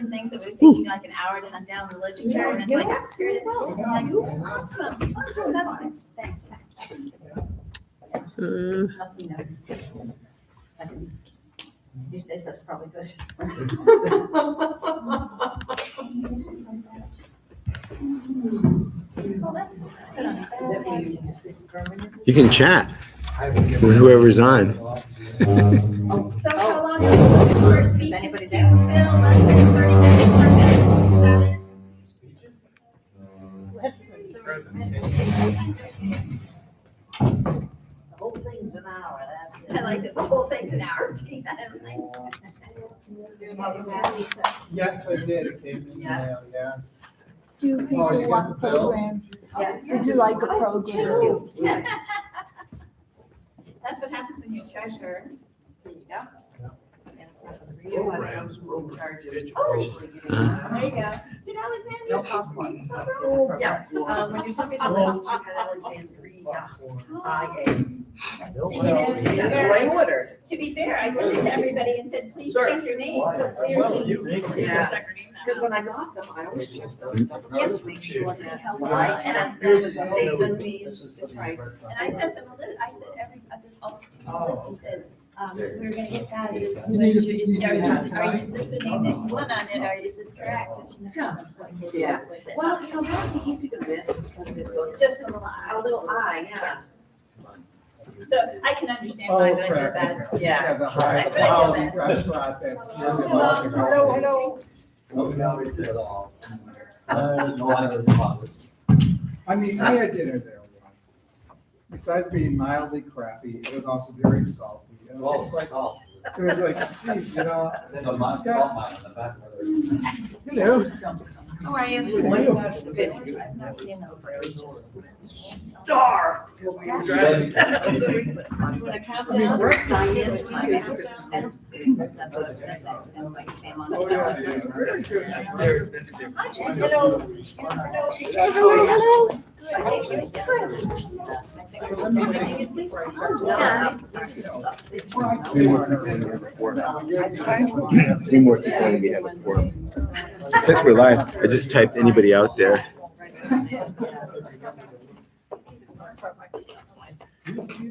things that would have taken me like an hour to hunt down the literature, and it's like, ah, here it is. I'm like, awesome. These days, that's probably good. You can chat with whoever's on. So how long is it for speeches to fill less than 30 minutes? The whole thing's an hour, that's it. I like that the whole thing's an hour. Take that in mind. Yes, I did. It came in the mail, yes. Do people you want got the bill? programs? Yes. Would you like a program? That's what happens when you're treasurer. Programs will charge you. There you go. Did Alexandria? No popcorn. Yeah. When you sent me the list, you had Alexandria. That's what I ordered. To be fair, I sent it to everybody and said, please check your name, so clearly. Yeah. Check her name now. Because when I got them, I always check those to make sure that I sent them, they sent me is right. And I sent them a list, I said all the students a list and said, we're gonna get that, are you the name that you want on it, or is this correct? And she said, Yeah. Well, you know, that'd be easy to miss because it's just a little a odd. little eye, yeah. So I can understand why I feel bad. Yeah. The high-quality restaurant that you're about to go. I mean, I had dinner there once. Besides being mildly crappy, it was also very salty. It was like, geez, you know. Hello. How are you? Starved. When I come down, sign in, that's what I was gonna say. And like, came on. Oh, yeah, yeah. That's good. Three more people want to be having four. Since we're live, I just typed anybody out there.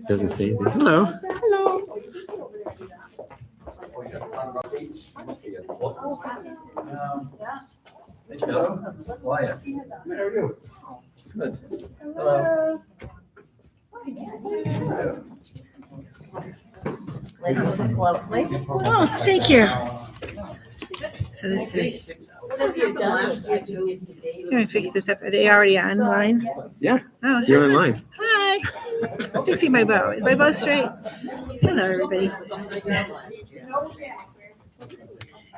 Doesn't say anything. Hello. Hello. Wyatt. How are you? Good. Hello. Ladies look lovely. Oh, thank you. So this is, What have you done? let me fix this up. Are they already online? Yeah. Oh, You're online. hi. I'm fixing my bow. Is my bow straight? Hello, everybody.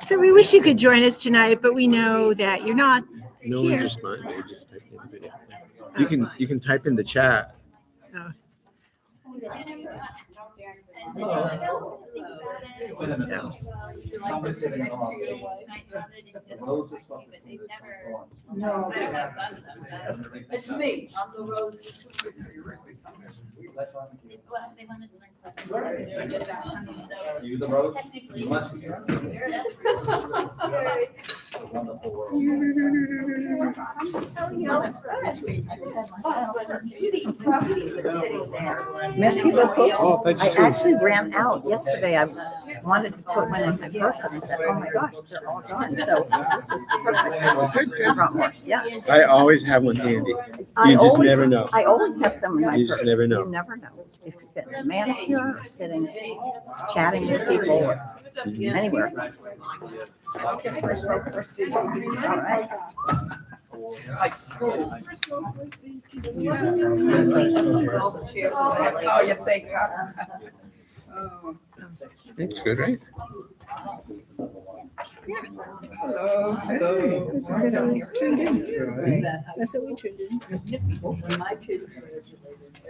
So we wish you could join us tonight, but we know that you're not. No Here. one's responding. I just typed anybody out there. You can type in the chat. Oh. Wait a minute. Somebody's sitting on. No, it's me. I'm the Rose. You the rose? Technically. You must be. Wonderful world. Merci beaucoup. Oh, thank I you. actually ran out yesterday. I wanted to put one in my purse and I said, oh my gosh, they're all gone. So this was perfect. I brought more. Yeah. I always have one handy. I You just always- never know. I always have some in my You purse. just never know. You never know. If you get a manicure, or sitting, chatting with people, or anywhere. All right. Like school. Oh, you think? It's good, right? Hello. Hello. That's what we turned in. That's what we turned in. When my kids graduated,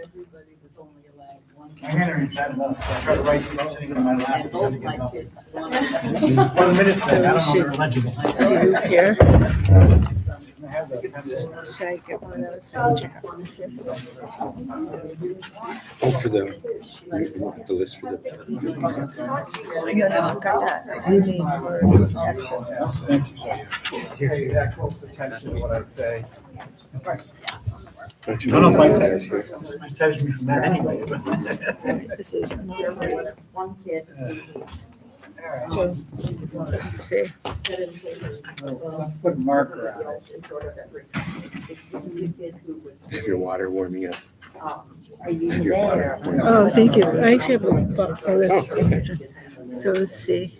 everybody was only allowed one. My handwriting's bad enough. I try to write sitting in my lap. And both my kids wanted. What a minute said, I don't know if they're legible. See who's here. I have the. Should I get one of those? I can check out one too. Oh, for the list for the. No, I've got that. I need for past presidents. Pay that close attention to what I say. I don't know if it saves me from that anyway. This is another One kid. two. Let's see. Let's put a marker on it. Have your water warming up. Are you Have your water warming up. Oh, thank you. I actually have a book for this. So let's see.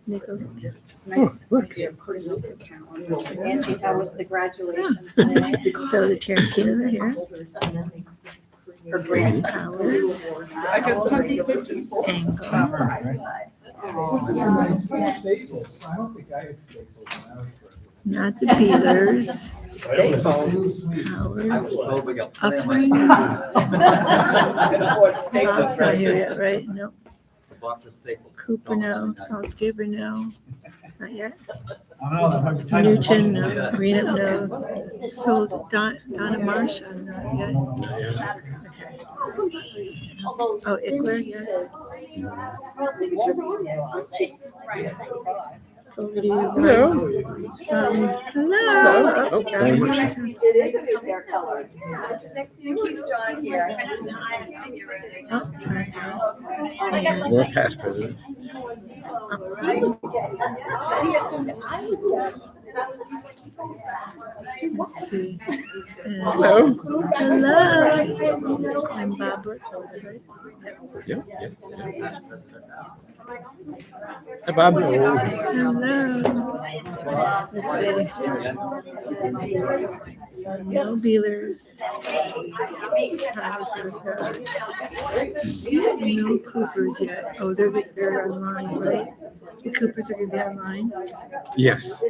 Nichols. Angie, how was the graduation? So the Tarantino are here. Her grandson. Powers. Angle. Staples. I don't think I had staples when I was Not the Bealers. Powers. Uppering. Bob's not here yet, right? Nope. Cooper, no. Saltzgaber, no. Not yet. Newton, no. Rena, no. So Donna Marsh, not yet. Okay. Oh, Ickler, yes. Over to you. Hello. Hello. Oh, very much. It is a new hair color. Next to you, keep John here. Oh, okay. And More past presidents. let's see. Hello. Hello. I'm Bob Burkholz, right? Yep, yep, yep. Hi, Bob. Hello. Let's see. No Bealers. No Coopers yet. Oh, they're online, right? The Coopers are gonna be online. Yes.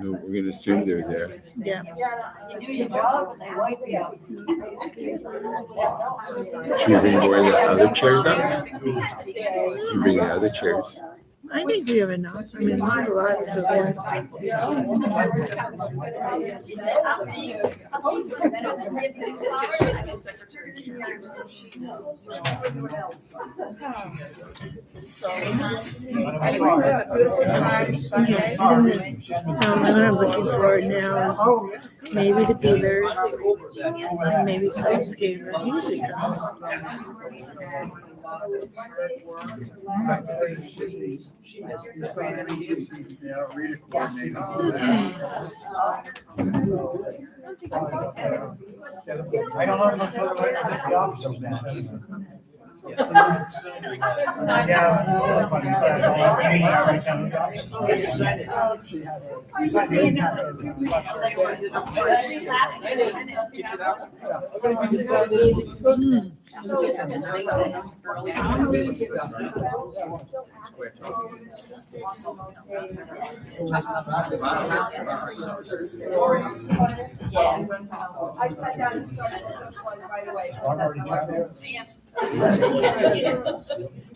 No, we're gonna assume they're there. Yeah. Should we bring more of the other chairs up? Should we bring the other chairs? I think we have enough. I mean, there's a lot still there. Okay. What I'm looking for now is maybe the Bealers and maybe Saltzgaber. He usually comes. reader coordinator. I don't know if I'm sure I missed the officers now. Yeah. Funny. I sat down and started this one right away. I've already tried it.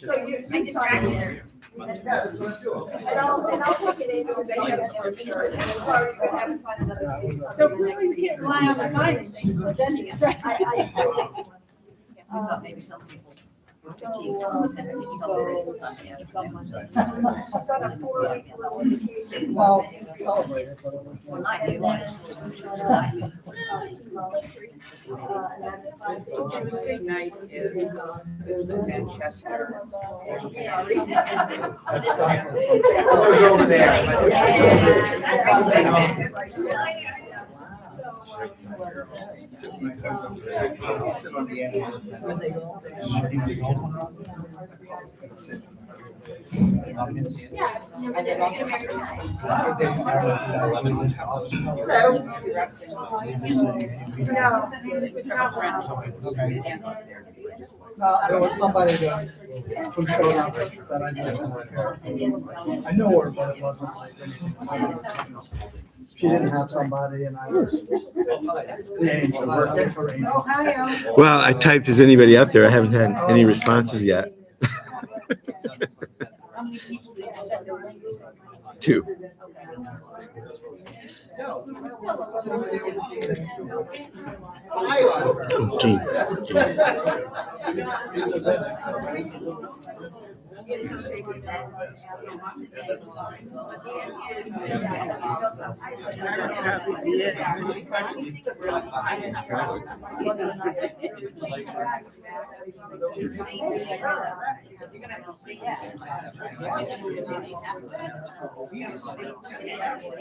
So you distracted her. And I'll take it in because they have for sure. Sorry, you're gonna have to find another seat. So clearly we can't rely on the signing things, but then it's right. We thought maybe some people were fatigued from the pandemic, so it's on the other. It's on a 4-week little vacation. Well, celebrated, but it was. Well, not you, I And that's 5 days. Tuesday night is Manchester. Who's over there? Sit on the end. There was somebody who showed up that I knew. I knew her, but it wasn't like anything. She didn't have somebody and I was the angel, working for angel. Well, I typed, is anybody out there? I haven't had any responses yet. many people did you send a link to? 2. Oh, Gene.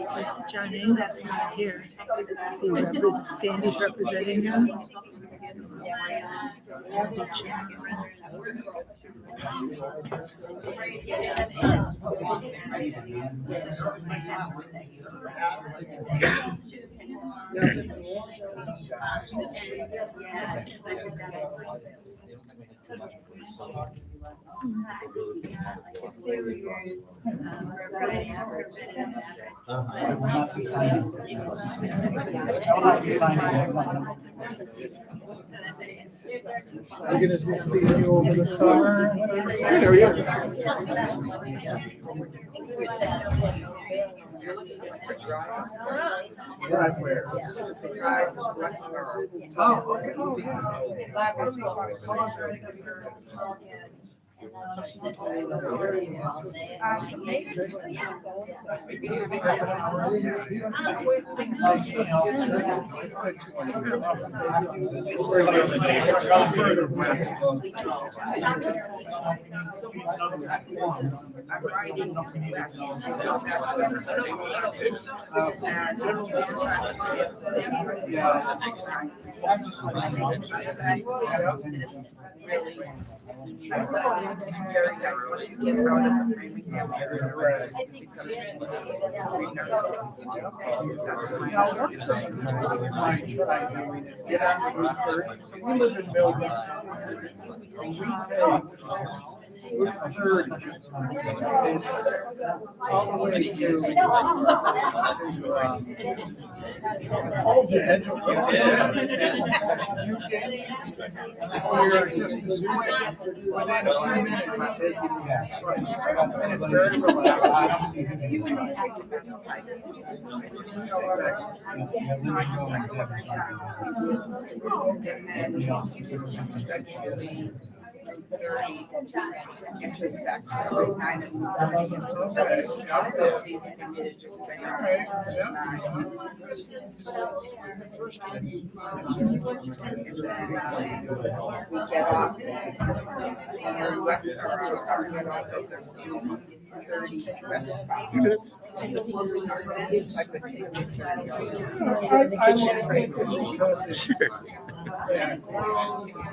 There's John Angus not here. Sandy's representing him. I will not be signing. I will not be signing. We're gonna be seeing you over the summer. How are you? Right where? Oh, okay. Further west. Get out of Route 30. We live in Millwood. Route 30. It's all the way to all the edge of the we're just within a few minutes of taking the gas. And it's very relaxed.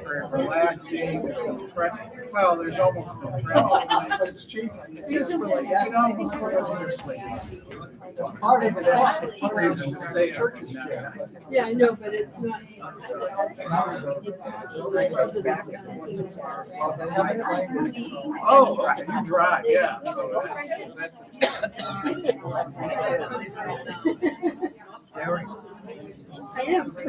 Very relaxing. Well, there's almost no traffic. It's cheap. It's just for like, you know, almost for your sleep. Part of it is the reason to stay at church. Yeah, I know, but it's not. Oh, okay, you drive, yeah. So that's. I am. I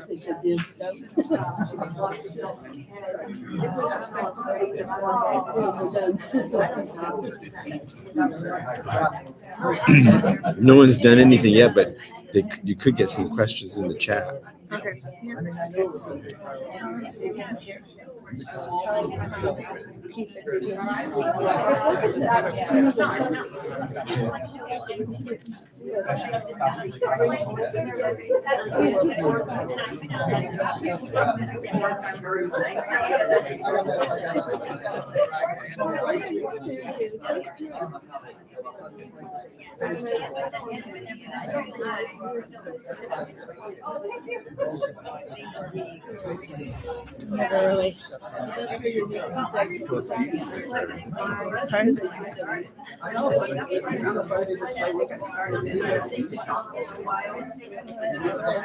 think I did stuff. No one's done anything yet, but you could get some questions in the chat. Okay. Never really. Well, Steve. Pardon? Are you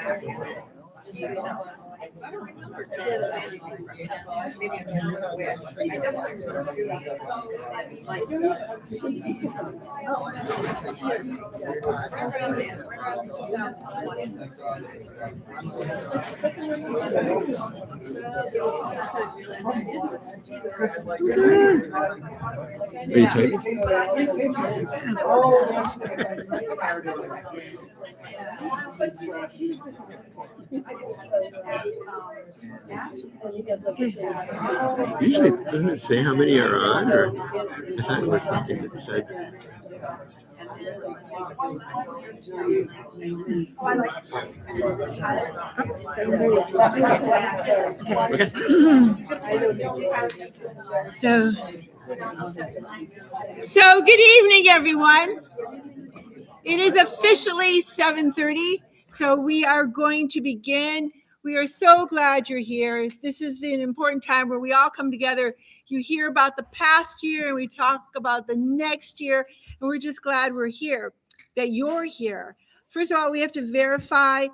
typing? Usually, doesn't it say how many are on? Or I thought it was something that said. So good evening, everyone. It is officially 7:30, so we are going to begin. We are so glad you're here. This is an important time where we all come together. You hear about the past year and we talk about the next year, and we're just glad we're here, that you're here. First of all, we have to verify,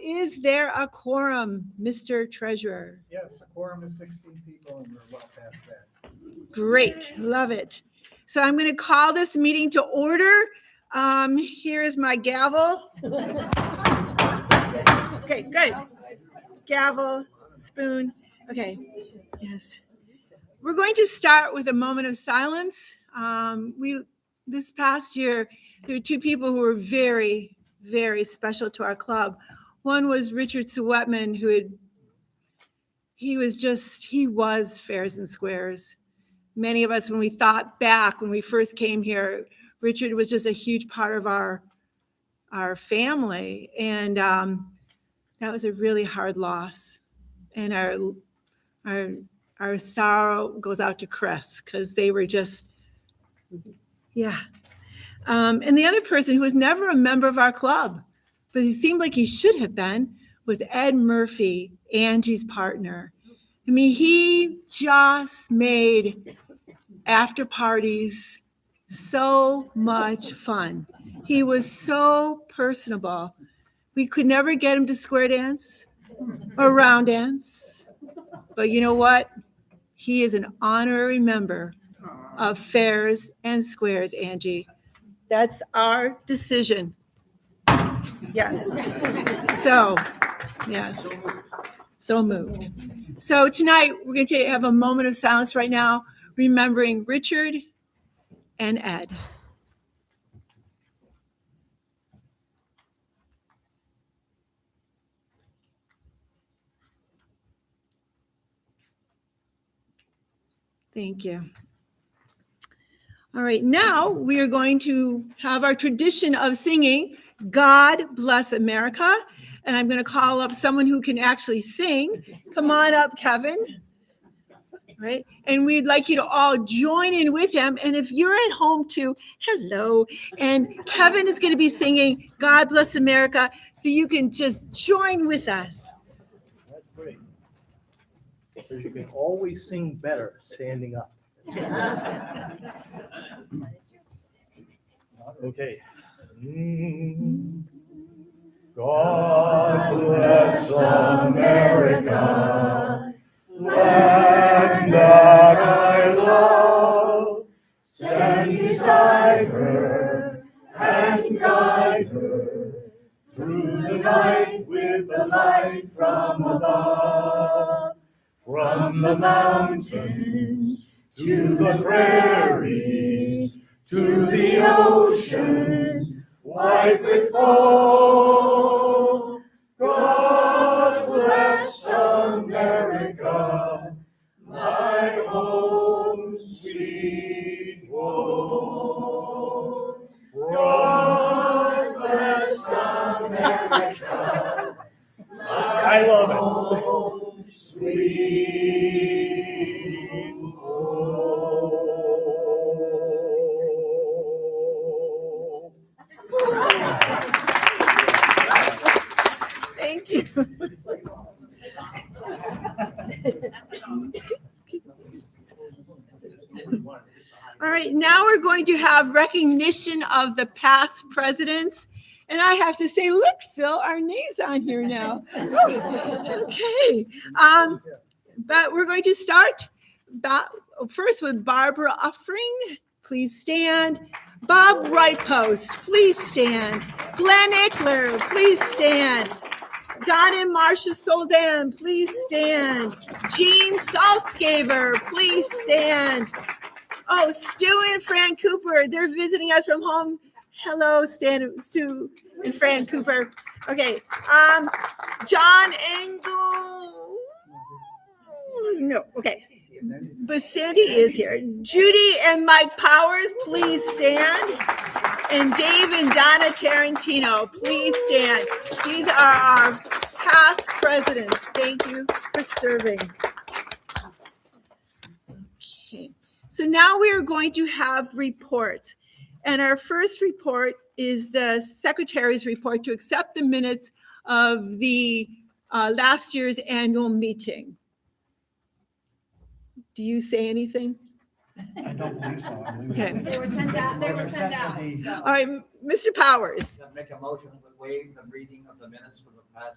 is there a quorum, Mr. Treasurer? Yes, a quorum is 16 people and we're well past that. Great, love it. So I'm going to call this meeting to order. Here is my gavel. Okay, good. Gavel, spoon. Okay, yes. We're going to start with a moment of silence. This past year, there were two people who were very, very special to our club. One was Richard Sewetman, he was Fairs and Squares. Many of us, when we thought back, when we first came here, Richard was just a huge part of our family. And that was a really hard loss. And our sorrow goes out to Chris, because they were just, yeah. And the other person who was never a member of our club, but he seemed like he should have been, was Ed Murphy, Angie's partner. I mean, he just made after parties so much fun. He was so personable. We could never get him to square dance or round dance. But you know what? He is an honorary member of Fairs and Squares, Angie. That's our decision. Yes. So, yes. So moved. So tonight, we're going to have a moment of silence right now, remembering Richard and Ed. Thank you. All right, now we are going to have our tradition of singing God Bless America. And I'm going to call up someone who can actually sing. Come on up, Kevin. Right? And we'd like you to all join in with him. And if you're at home too, hello. And Kevin is going to be singing God Bless America, so you can just join with us. That's great. Because you can always sing better standing up. Okay. God bless America, land that I love. Stand beside her and guide her through the night with the light from above. From the mountains to the prairies, to the ocean, white with foam. God bless America, my home sweet home. God bless America, I love it. Home sweet home. Thank you. All right, now we're going to have recognition of the past presidents. And I have to say, look, Phil, our name's on here now. Okay. But we're going to start first with Barbara Uffring. Please stand. Bob Rightpost, please stand. Glenn Ickler, please stand. Don and Marcia Soldan, please stand. Jean Saltzgaver, please stand. Oh, Stu and Fran Cooper, they're visiting us from home. Hello, Stu and Fran Cooper. Okay, John Engel. No, okay. But Sandy is here. Judy and Mike Powers, please stand. And Dave and Donna Tarantino, please stand. These are our past presidents. Thank you for serving. Okay. So now we are going to have reports. And our first report is the secretary's report to accept the minutes of the last year's annual meeting. Do you say anything? I don't believe so. I believe Okay. They were sent out. They were sent out. All right, Mr. Powers. Make a motion to waive the reading of the minutes for the past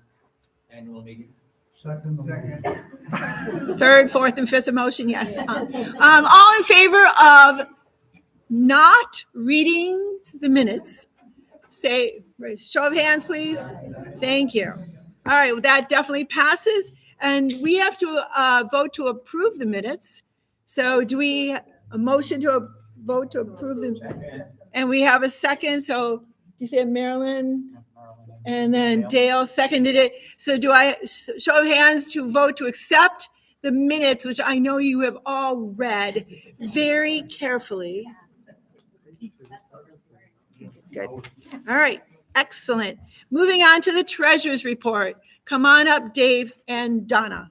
annual meeting. Second. Third, fourth, and fifth motion, yes. All in favor of not reading the minutes? Say, show of hands, please. Thank you. All right, well, that definitely passes. And we have to vote to approve the minutes. So do we a motion to vote to approve them? And we have a second. So do you say Marilyn? And then Dale seconded it. So do I show of hands to vote to accept the minutes, which I know you have all read very carefully? Good. All right. Excellent. Moving on to the treasurer's report. Come on up, Dave and Donna.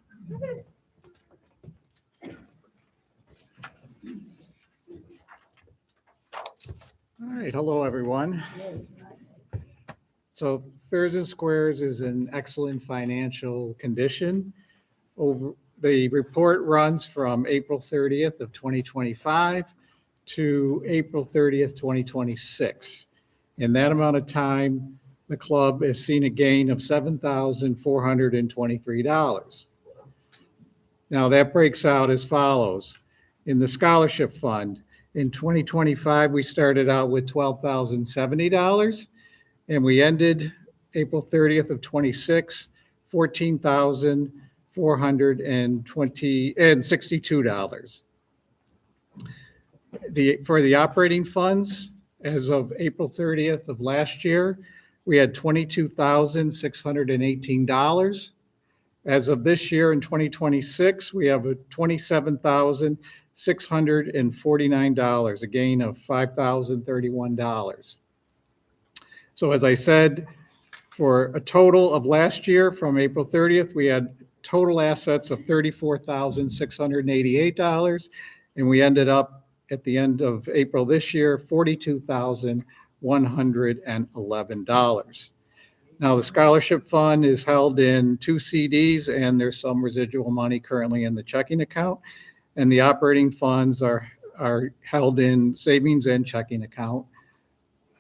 All right, hello, everyone. So Fairs and Squares is in excellent financial condition. The report runs from April 30th of 2025 to April 30th, 2026. In that amount of time, the club has seen a gain of $7,423. Now that breaks out as follows. In the scholarship fund, in 2025, we started out with $12,070, and we ended April 30th of 26, $14,462. For the operating funds, as of April 30th of last year, we had $22,618. As of this year in 2026, we have a $27,649, a gain of $5,031. So as I said, for a total of last year from April 30th, we had total assets of $34,688, and we ended up at the end of April this year, $42,111. Now, the scholarship fund is held in 2 CDs, and there's some residual money currently in the checking account. And the operating funds are held in savings and checking account.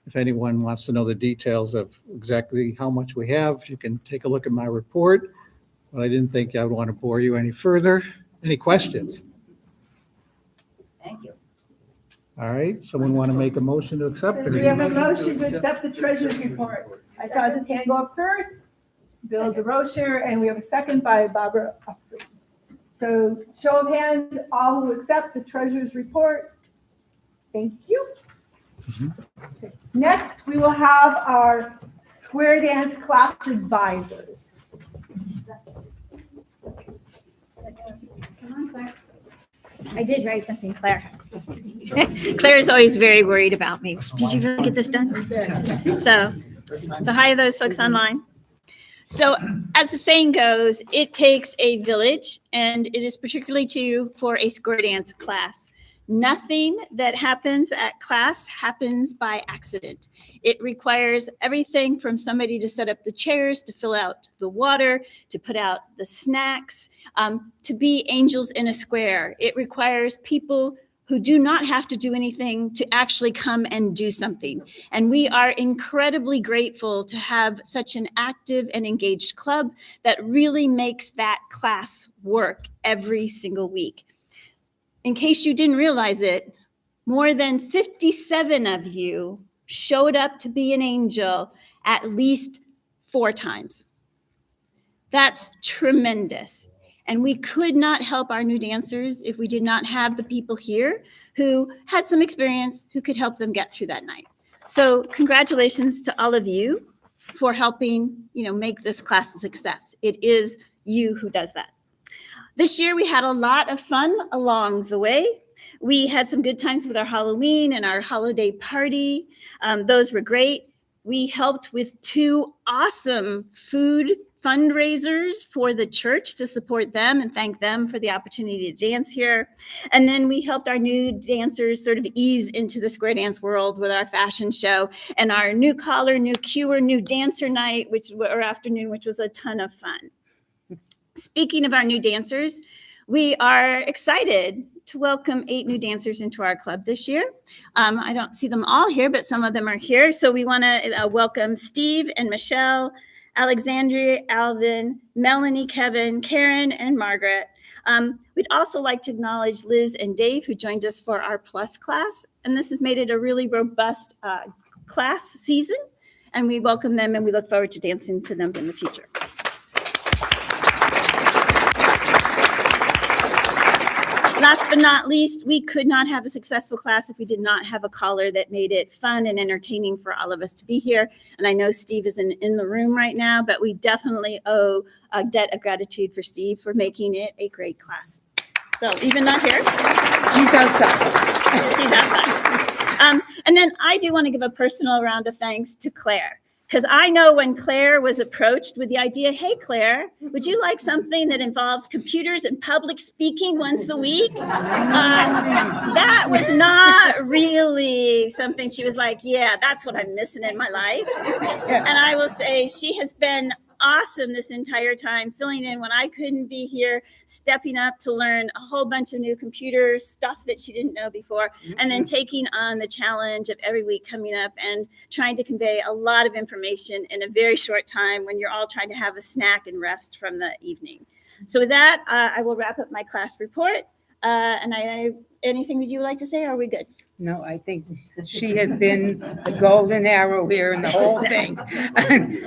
If anyone wants to know the details of exactly how much we have, you can take a look at my report. But I didn't think I would want to bore you any further. Any questions? Thank you. All right, someone want to make a motion to accept it? Do we have a motion to accept the treasurer's report? I saw this hand go up first, Bill DeRocher, and we have a second by Barbara Uffring. So show of hands, all who accept the treasurer's report. Thank you. Okay. Next, we will have our square dance class advisors. Come on, Claire. I did write something, Claire. Claire's always very worried about me. Did you really get this done? So hi to those folks online. So as the saying goes, it takes a village, and it is particularly for a square dance class. Nothing that happens at class happens by accident. It requires everything from somebody to set up the chairs, to fill out the water, to put out the snacks, to be angels in a square. It requires people who do not have to do anything to actually come and do something. And we are incredibly grateful to have such an active and engaged club that really makes that class work every single week. In case you didn't realize it, more than 57 of you showed up to be an angel at least 4 times. That's tremendous. And we could not help our new dancers if we did not have the people here who had some experience who could help them get through that night. So congratulations to all of you for helping, make this class a success. It is you who does that. This year we had a lot of fun along the way. We had some good times with our Halloween and our holiday party. Those were great. We helped with 2 awesome food fundraisers for the church to support them and thank them for the opportunity to dance here. And then we helped our new dancers sort of ease into the square dance world with our fashion show and our new caller, new cuer, new dancer night, or afternoon, which was a ton of fun. Speaking of our new dancers, we are excited to welcome 8 new dancers into our club this year. I don't see them all here, but some of them are here. So we want to welcome Steve and Michelle, Alexandria, Alvin, Melanie, Kevin, Karen, and Margaret. We'd also like to acknowledge Liz and Dave, who joined us for our Plus class. And this has made it a really robust class season. And we welcome them, and we look forward to dancing to them in the future. Last but not least, we could not have a successful class if we did not have a caller that made it fun and entertaining for all of us to be here. And I know Steve isn't in the room right now, but we definitely owe a debt of gratitude for Steve for making it a great class. So even not here, he's outside. He's outside. And then I do want to give a personal round of thanks to Claire. Because I know when Claire was approached with the idea, hey, Claire, would you like something that involves computers and public speaking once a week? That was not really something she was like, yeah, that's what I'm missing in my life. And I will say she has been awesome this entire time, filling in when I couldn't be here, stepping up to learn a whole bunch of new computer stuff that she didn't know before, and then taking on the challenge of every week coming up and trying to convey a lot of information in a very short time when you're all trying to have a snack and rest from the evening. So with that, I will wrap up my class report. Anything that you would like to say, or are we good? No, I think she has been the golden arrow here in the whole thing.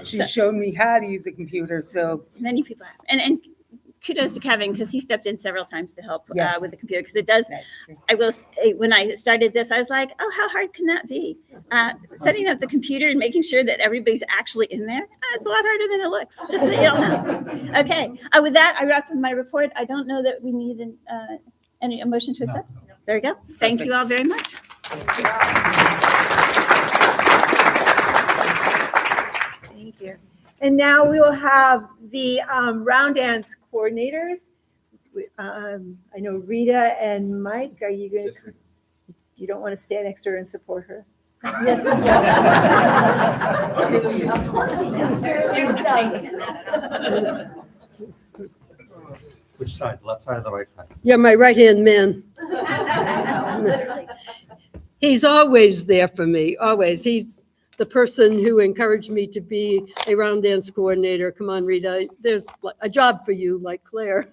She showed me how to use a computer, so. Many people have. And kudos to Kevin, because he stepped in several times to help Yes. with the computer, because it does, I will say, when I started this, I was like, oh, how hard can that be? Setting up the computer and making sure that everybody's actually in there, it's a lot harder than it looks, just so you all know. Okay, with that, I wrap up my report. I don't know that we need a motion to accept. No. There you go. Thank you all very much. Thank you. And now we will have the round dance coordinators. I know Rita and Mike, are you going to, you don't want to stand next to her and support her? Yes. Of course he does. Which side, left side or the right side? You're my right-hand man. He's always there for me, always. He's the person who encouraged me to be a round dance coordinator. Come on, Rita, there's a job for you, like Claire.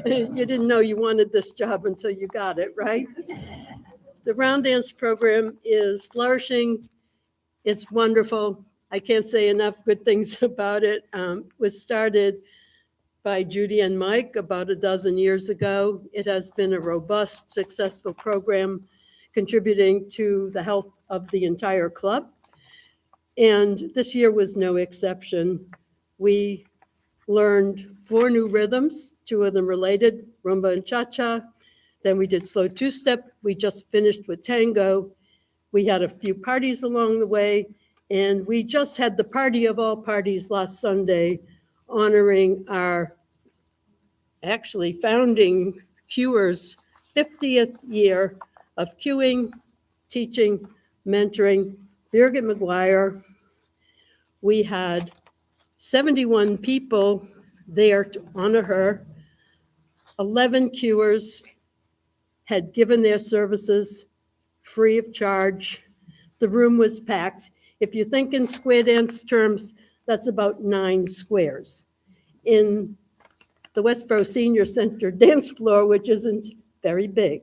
You didn't know you wanted this job until you got it, right? The round dance program is flourishing. It's wonderful. I can't say enough good things about it. It was started by Judy and Mike about a dozen years ago. It has been a robust, successful program contributing to the health of the entire club. And this year was no exception. We learned 4 new rhythms, 2 of them related, rumba and cha-cha. Then we did slow 2-step. We just finished with tango. We had a few parties along the way, and we just had the party of all parties last Sunday, honoring our actually founding Cure's 50th year of cueing, teaching, mentoring. Birgit McGuire, we had 71 people there to honor her. 11 cuers had given their services free of charge. The room was packed. If you think in square dance terms, that's about 9 squares. In the Westboro Senior Center dance floor, which isn't very big.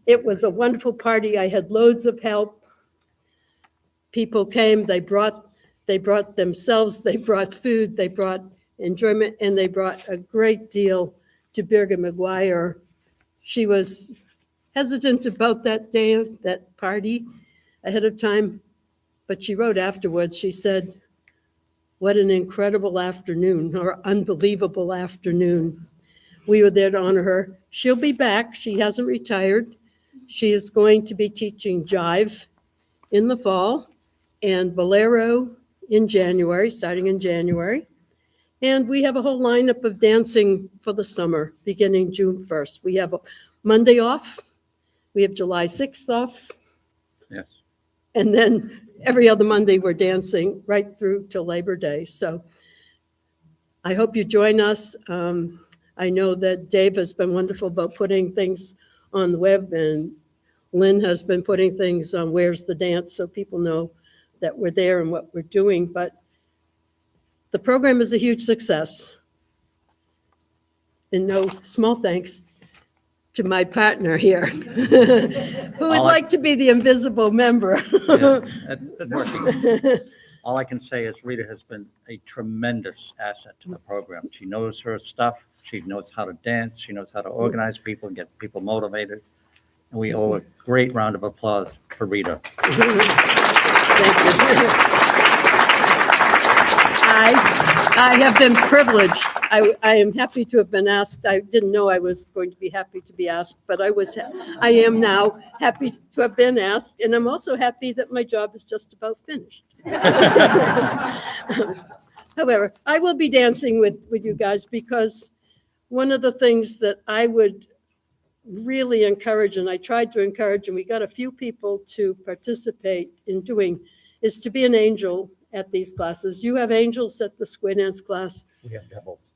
It was a wonderful party. I had loads of help. People came, they brought themselves, they brought food, they brought enjoyment, and they brought a great deal to Birgit McGuire. She was hesitant about that day, that party ahead of time, but she wrote afterwards, she said, "What an incredible afternoon, or unbelievable afternoon." We were there to honor her. She'll be back. She hasn't retired. She is going to be teaching jive in the fall and bolero in January, starting in January. And we have a whole lineup of dancing for the summer, beginning June 1st. We have a Monday off. We have July 6th off. Yes. And then every other Monday, we're dancing right through to Labor Day. So I hope you join us. I know that Dave has been wonderful about putting things on the web, and Lynn has been putting things on Where's the Dance, so people know that we're there and what we're doing. But the program is a huge success. And no small thanks to my partner here, who would like to be the invisible member. All I can say is Rita has been a tremendous asset to the program. She knows her stuff. She knows how to dance. She knows how to organize people and get people motivated. And we owe a great round of applause for Rita. Thank you. I have been privileged. I am happy to have been asked. I didn't know I was going to be happy to be asked, but I am now happy to have been asked. And I'm also happy that my job is just about finished. However, I will be dancing with you guys, because one of the things that I would really encourage, and I tried to encourage, and we got a few people to participate in doing, is to be an angel at these classes. You have angels at the square dance class. We have devils.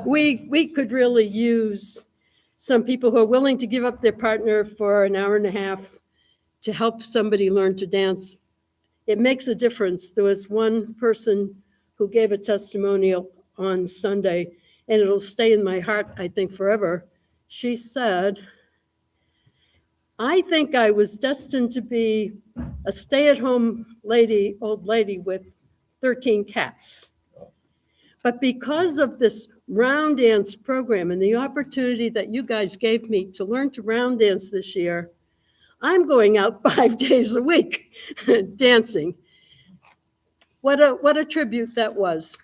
We could really use some people who are willing to give up their partner for an hour and a half to help somebody learn to dance. It makes a difference. There was one person who gave a testimonial on Sunday, and it'll stay in my heart, I think, forever. She said, "I think I was destined to be a stay-at-home old lady with 13 cats. But because of this round dance program and the opportunity that you guys gave me to learn to round dance this year, I'm going out 5 days a week dancing." What a tribute that was.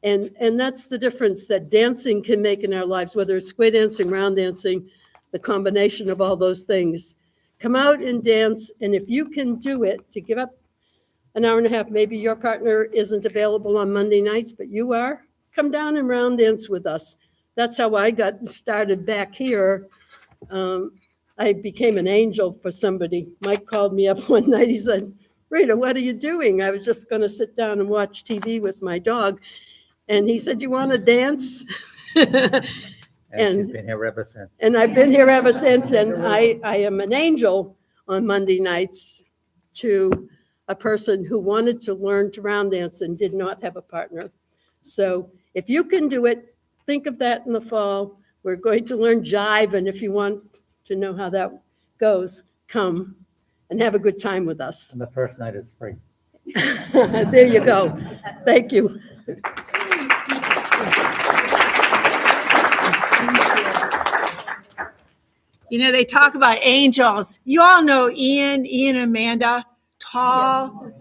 And that's the difference that dancing can make in our lives, whether it's square dancing, round dancing, the combination of all those things. Come out and dance, and if you can do it, to give up an hour and a half, maybe your partner isn't available on Monday nights, but you are, come down and round dance with us. That's how I got started back here. I became an angel for somebody. Mike called me up one night. He said, "Rita, what are you doing?" I was just going to sit down and watch TV with my dog. And he said, "You want to dance?" And she's been here ever since. And I've been here ever since. And I am an angel on Monday nights to a person who wanted to learn to round dance and did not have a partner. So if you can do it, think of that in the fall. We're going to learn jive. And if you want to know how that goes, come and have a good time with us. And the first night is free. There you go. Thank you. You know, they talk about angels. You all know Ian and Amanda, tall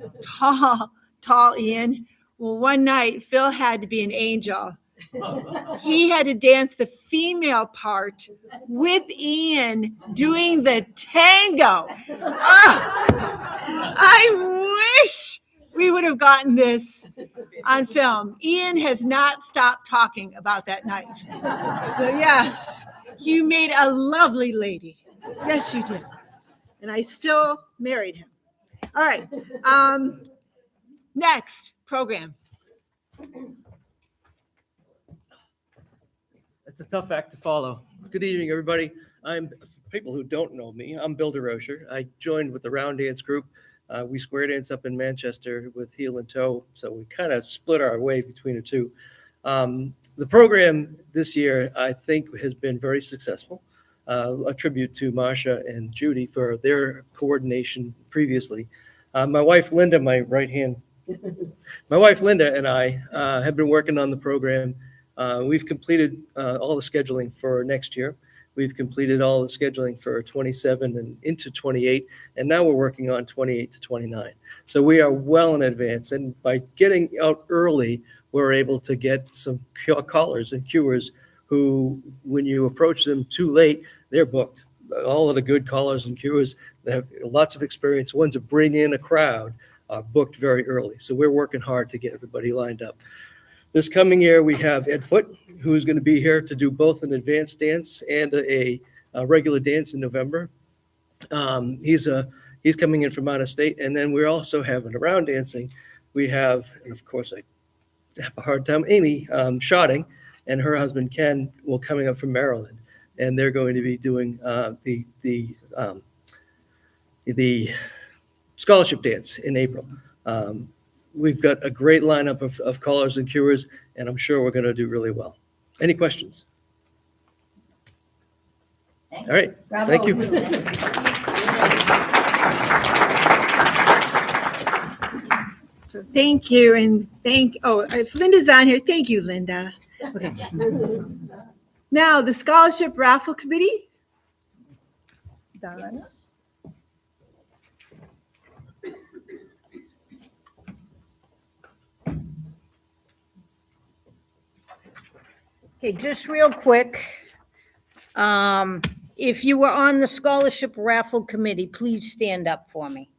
Ian. Well, one night Phil had to be an angel. He had to dance the female part with Ian doing the tango. I wish we would have gotten this on film. Ian has not stopped talking about that night. So yes, you made a lovely lady. Yes, you did. And I still married him. All right. Next program. It's a tough act to follow. Good evening, everybody. For people who don't know me, I'm Bill DeRocher. I joined with the Round Dance group. We square dance up in Manchester with heel and toe, so we kind of split our way between the two. The program this year, I think, has been very successful. A tribute to Marsha and Judy for their coordination previously. My wife, Linda, my right hand, my wife, Linda, and I have been working on the program. We've completed all the scheduling for next year. We've completed all the scheduling for 27 and into 28, and now we're working on 28 to 29. So we are well in advance, and by getting out early, we're able to get some callers and cuers who, when you approach them too late, they're booked. All of the good callers and cuers that have lots of experience, ones that bring in a crowd, are booked very early. So we're working hard to get everybody lined up. This coming year, we have Ed Foote, who's going to be here to do both an advanced dance and a regular dance in November. He's coming in from out of state. And then we're also having around dancing. We have, and of course, I have a hard time, Amy Schotting and her husband Ken will coming up from Maryland. And they're going to be doing the scholarship dance in April. We've got a great lineup of callers and cuers, and I'm sure we're going to do really well. Any questions? All right. Thank you. So thank you. And if Linda's on here, thank you, Linda. Okay. Now, the Scholarship Raffle Committee. Donna. Okay, just real quick. If you were on the scholarship raffle committee, please stand up for me.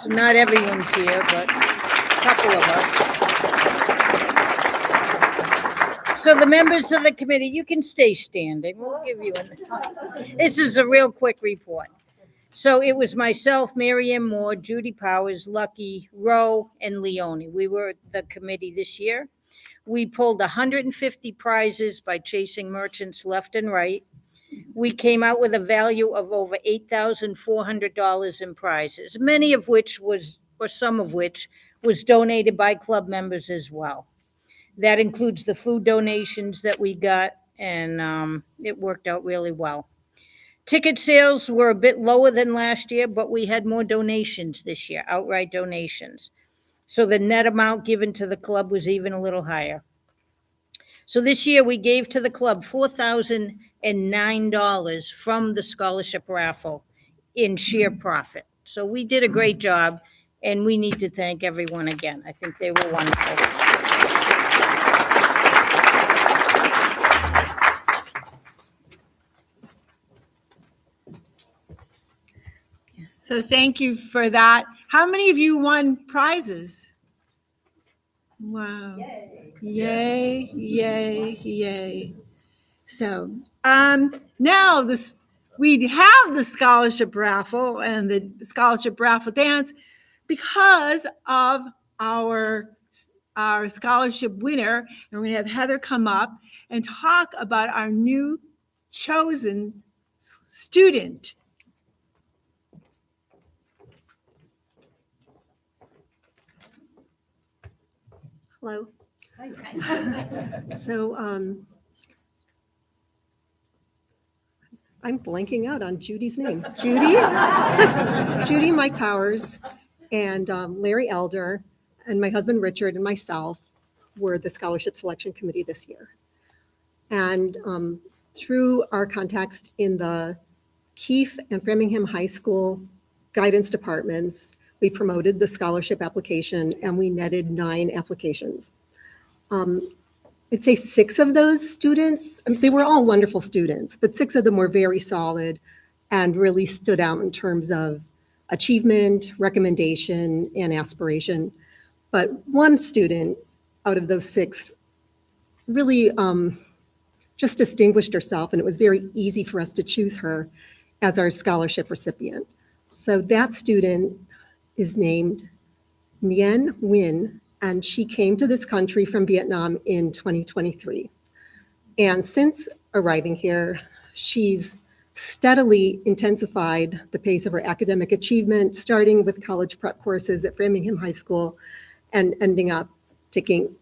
So not everyone's here, but a couple of us. So the members of the committee, you can stay standing. We'll give you this is a real quick report. So it was myself, Mary Ann Moore, Judy Powers, Lucky, Rowe, and Leone. We were the committee this year. We pulled 150 prizes by chasing merchants left and right. We came out with a value of over $8,400 in prizes, many of which or some of which was donated by club members as well. That includes the food donations that we got, and it worked out really well. Ticket sales were a bit lower than last year, but we had more donations this year, outright donations. So the net amount given to the club was even a little higher. So this year we gave to the club $4,009 from the scholarship raffle in sheer profit. So we did a great job, and we need to thank everyone again. I think they were wonderful. So thank you for that. How many of you won prizes? Wow. Yay, yay, yay. So now we have the scholarship raffle and the scholarship raffle dance because of our scholarship winner. And we're going to have Heather come up and talk about our new chosen student. Hello. So I'm blanking out on Judy's name. Judy? Judy, Mike Powers, and Larry Elder, and my husband Richard and myself were the scholarship selection committee this year. And through our contacts in the Keefe and Framingham High School guidance departments, we promoted the scholarship application and we netted 9 applications. I'd say 6 of those students, they were all wonderful students, but 6 of them were very solid and really stood out in terms of achievement, recommendation, and aspiration. But one student out of those 6 really just distinguished herself, and it was very easy for us to choose her as our scholarship recipient. So that student is named Nguyen Nguyen, and she came to this country from Vietnam in 2023. And since arriving here, she's steadily intensified the pace of her academic achievement, starting with college prep courses at Framingham High School and ending up taking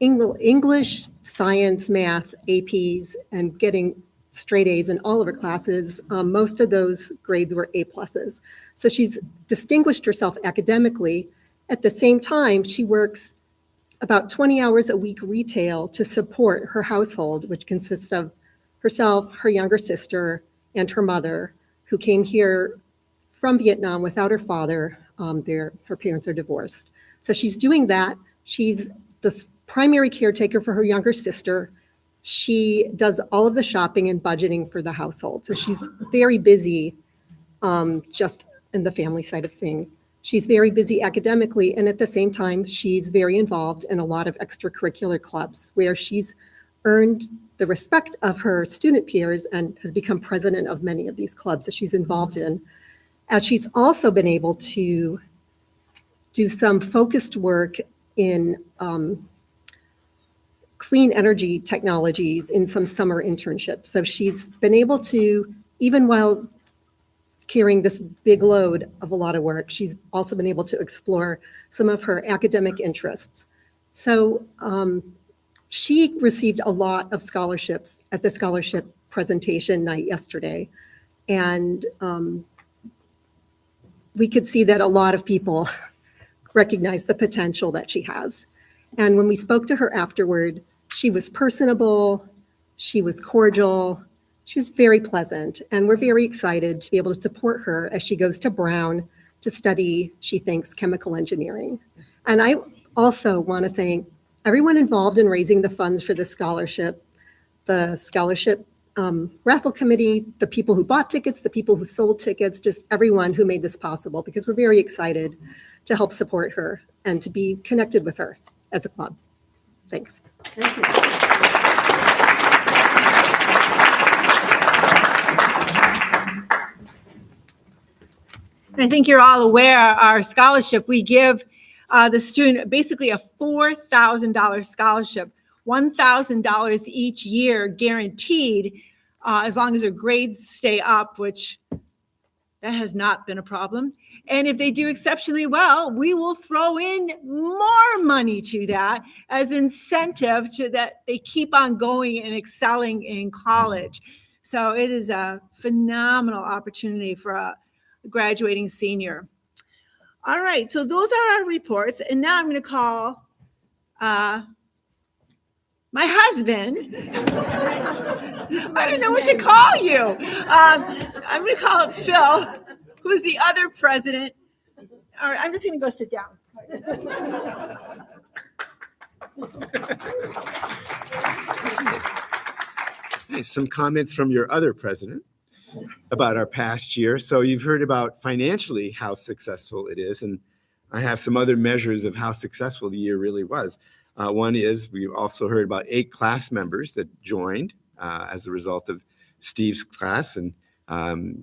English, science, math, APs, and getting straight A's in all of her classes. Most of those grades were A pluses. So she's distinguished herself academically. At the same time, she works about 20 hours a week retail to support her household, which consists of herself, her younger sister, and her mother, who came here from Vietnam without her father. Her parents are divorced. So she's doing that. She's the primary caretaker for her younger sister. She does all of the shopping and budgeting for the household. So she's very busy just in the family side of things. She's very busy academically, and at the same time, she's very involved in a lot of extracurricular clubs where she's earned the respect of her student peers and has become president of many of these clubs that she's involved in. As she's also been able to do some focused work in clean energy technologies in some summer internships. So she's been able to, even while carrying this big load of a lot of work, she's also been able to explore some of her academic interests. So she received a lot of scholarships at the scholarship presentation night yesterday. And we could see that a lot of people recognize the potential that she has. And when we spoke to her afterward, she was personable, she was cordial, she was very pleasant, and we're very excited to be able to support her as she goes to Brown to study, she thinks, chemical engineering. And I also want to thank everyone involved in raising the funds for the scholarship raffle committee, the people who bought tickets, the people who sold tickets, just everyone who made this possible, because we're very excited to help support her and to be connected with her as a club. Thanks. Thank you. And I think you're all aware, our scholarship, we give the student basically a $4,000 scholarship, $1,000 each year guaranteed, as long as their grades stay up, which that has not been a problem. And if they do exceptionally well, we will throw in more money to that as incentive to that they keep on going and excelling in college. So it is a phenomenal opportunity for a graduating senior. All right, so those are our reports. And now I'm going to call my husband. I don't know what to call you. I'm going to call it Phil, who's the other president. All right, I'm just going to go sit down. Hey, some comments from your other president about our past year. So you've heard about financially how successful it is, and I have some other measures of how successful the year really was. One is we also heard about 8 class members that joined as a result of Steve's class and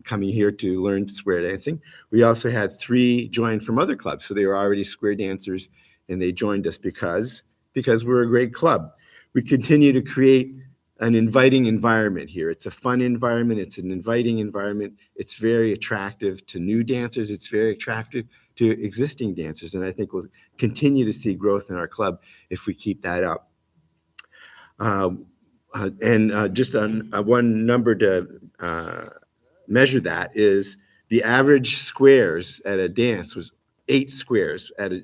coming here to learn square dancing. We also had 3 join from other clubs, so they were already square dancers, and they joined us because we're a great club. We continue to create an inviting environment here. It's a fun environment. It's an inviting environment. It's very attractive to new dancers. It's very attractive to existing dancers. And I think we'll continue to see growth in our club if we keep that up. Just on one number to measure that is the average squares at a dance was 8 squares at a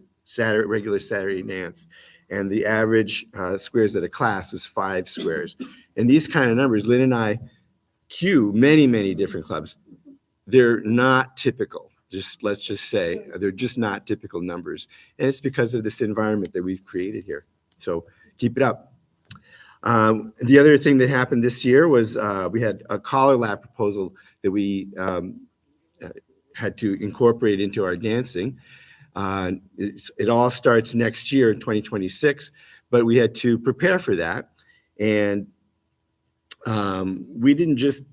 regular Saturday dance. And the average squares at a class was 5 squares. And these kind of numbers, Lynn and I cue many, many different clubs. They're not typical. Let's just say they're just not typical numbers. And it's because of this environment that we've created here. So keep it up. The other thing that happened this year was we had a collar lab proposal that we had to incorporate into our dancing. It all starts next year in 2026, but we had to prepare for that. And we didn't just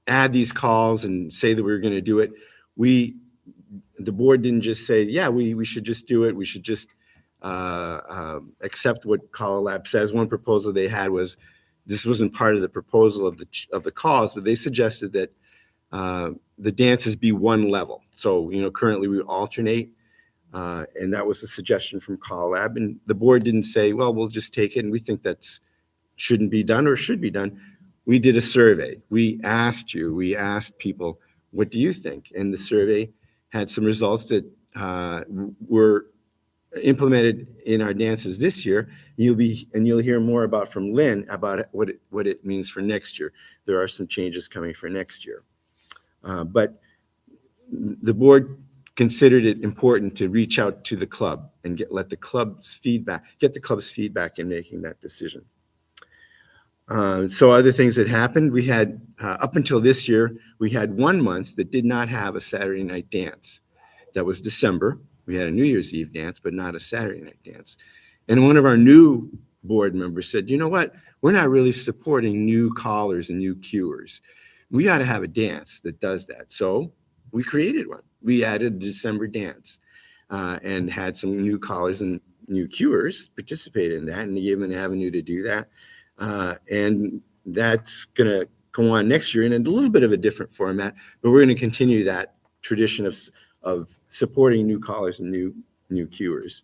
add these calls and say that we were going to do it. The board didn't just say, yeah, we should just do it. We should just accept what Call Lab says. One proposal they had was, this wasn't part of the proposal of the calls, but they suggested that the dances be one level. So, currently we alternate, and that was a suggestion from Call Lab. And the board didn't say, well, we'll just take it, and we think that's shouldn't be done or should be done. We did a survey. We asked people, what do you think? And the survey had some results that were implemented in our dances this year. You'll hear more about from Lynn about what it means for next year. There are some changes coming for next year. But the board considered it important to reach out to the club and get the club's feedback in making that decision. So other things that happened, we had, up until this year, we had 1 month that did not have a Saturday night dance. That was December. We had a New Year's Eve dance, but not a Saturday night dance. And one of our new board members said, you know what? We're not really supporting new callers and new cuers. We ought to have a dance that does that. So we created one. We added a December dance and had some new callers and new cuers participate in that, and gave them an avenue to do that. And that's going to go on next year in a little bit of a different format, but we're going to continue that tradition of supporting new callers and new cuers.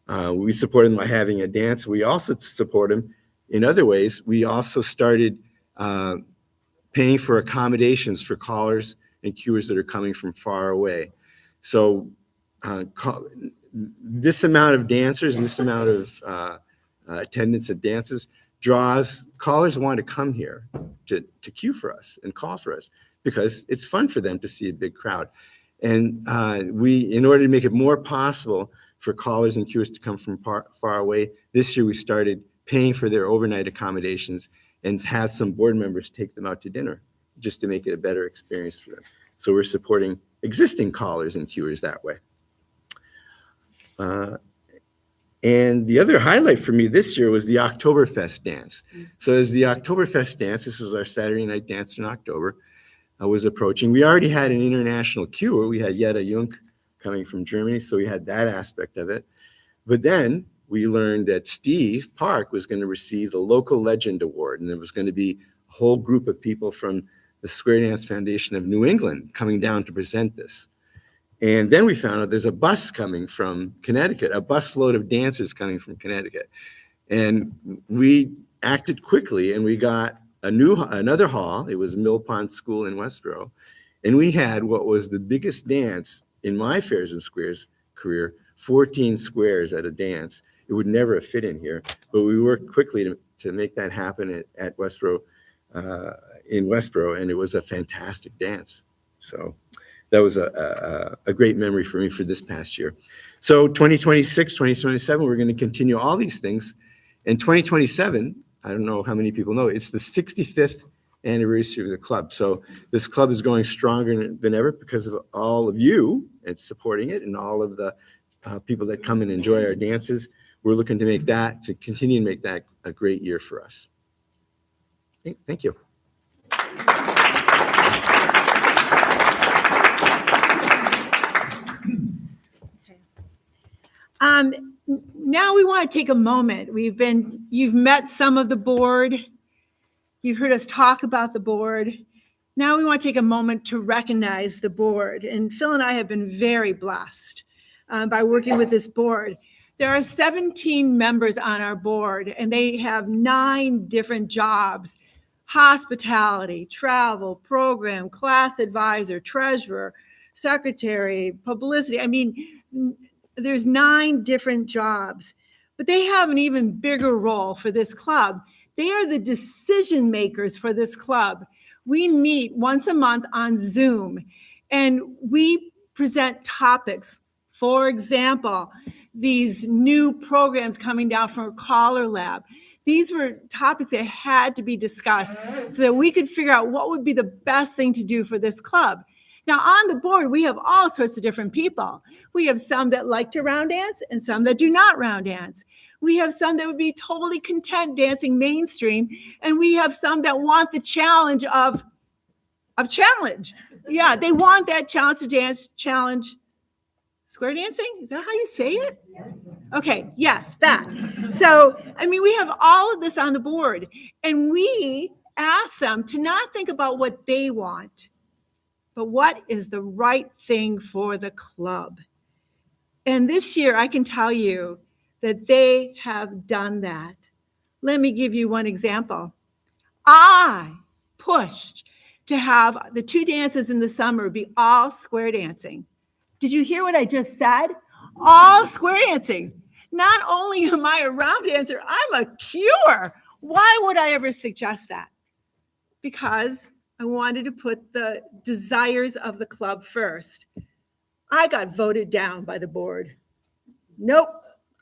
We support them by having a dance. We also support them in other ways. We also started paying for accommodations for callers and cuers that are coming from far away. So this amount of dancers and this amount of attendance at dances draws callers want to come here to queue for us and call for us because it's fun for them to see a big crowd. And in order to make it more possible for callers and cuers to come from far away, this year we started paying for their overnight accommodations and have some board members take them out to dinner just to make it a better experience for them. So we're supporting existing callers and cuers that way. And the other highlight for me this year was the Oktoberfest dance. So as the Oktoberfest dance, this is our Saturday night dance in October, was approaching. We already had an international cuer. We had Jetta Junk coming from Germany, so we had that aspect of it. But then we learned that Steve Park was going to receive the Local Legend Award, and there was going to be a whole group of people from the Square Dance Foundation of New England coming down to present this. And then we found out there's a bus coming from Connecticut, a busload of dancers coming from Connecticut. And we acted quickly and we got another hall. It was Mill Pond School in Westboro. And we had what was the biggest dance in my Fairs and Squares career, 14 squares at a dance. It would never have fit in here, but we worked quickly to make that happen at Westboro, in Westboro, and it was a fantastic dance. So that was a great memory for me for this past year. So 2026, 2027, we're going to continue all these things. And 2027, I don't know how many people know, it's the 65th anniversary of the club. So this club is going stronger than ever because of all of you and supporting it and all of the people that come and enjoy our dances. We're looking to continue to make that a great year for us. Thank you. Now we want to take a moment. You've met some of the board. You've heard us talk about the board. Now we want to take a moment to recognize the board. And Phil and I have been very blessed by working with this board. There are 17 members on our board, and they have 9 different jobs: hospitality, travel, program, class advisor, treasurer, secretary, publicity. I mean, there's 9 different jobs, but they have an even bigger role for this club. They are the decision makers for this club. We meet once a month on Zoom, and we present topics. For example, these new programs coming down from Caller Lab. These were topics that had to be discussed so that we could figure out what would be the best thing to do for this club. Now, on the board, we have all sorts of different people. We have some that like to round dance and some that do not round dance. We have some that would be totally content dancing mainstream, and we have some that want the challenge of challenge. Yeah, they want that challenge to dance, challenge square dancing. Is that how you say it? Okay, yes, that. So, I mean, we have all of this on the board, and we ask them to not think about what they want, but what is the right thing for the club. And this year, I can tell you that they have done that. Let me give you one example. I pushed to have the 2 dances in the summer be all square dancing. Did you hear what I just said? All square dancing. Not only am I a round dancer, I'm a cure. Why would I ever suggest that? Because I wanted to put the desires of the club first. I got voted down by the board. Nope,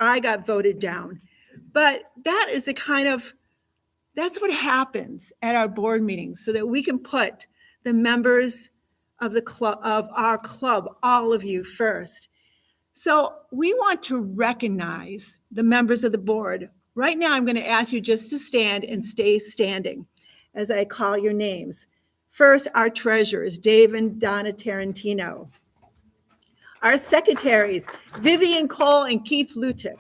I got voted down. But that is the kind of, that's what happens at our board meetings so that we can put the members of the club, of our club, all of you first. So we want to recognize the members of the board. Right now, I'm going to ask you just to stand and stay standing as I call your names. First, our treasurers, Dave and Donna Tarantino. Our secretaries, Vivian Cole and Keith Lutic.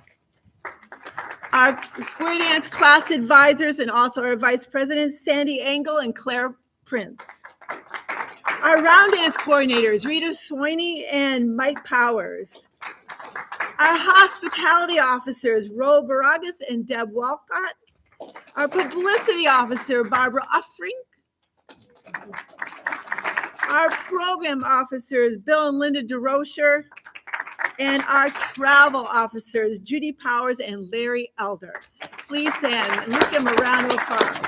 Our square dance class advisors and also our vice presidents, Sandy Engel and Claire Prince. Our round dance coordinators, Rita Sweeney and Mike Powers. Our hospitality officers, Ro Baragas and Deb Walcott. Our publicity officer, Barbara Uffrink. Our program officers, Bill and Linda DeRocher. And our travel officers, Judy Powers and Larry Elder. Please stand and let's give them a round of applause.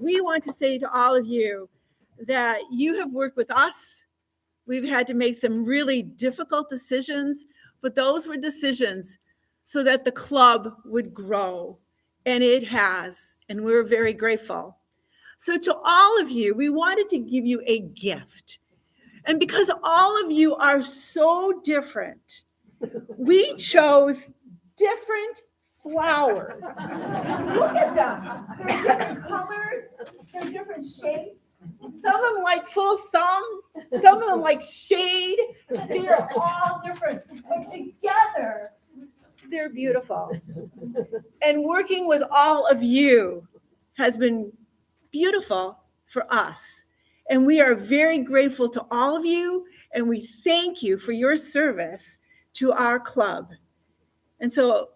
We want to say to all of you that you have worked with us. We've had to make some really difficult decisions, but those were decisions so that the club would grow, and it has, and we're very grateful. So to all of you, we wanted to give you a gift. And because all of you are so different, we chose different flowers. Look at them. They're different colors. They're different shapes. Some of them like full sun. Some of them like shade. They're all different. But together, they're beautiful. And working with all of you has been beautiful for us. And we are very grateful to all of you, and we thank you for your service to our club. And so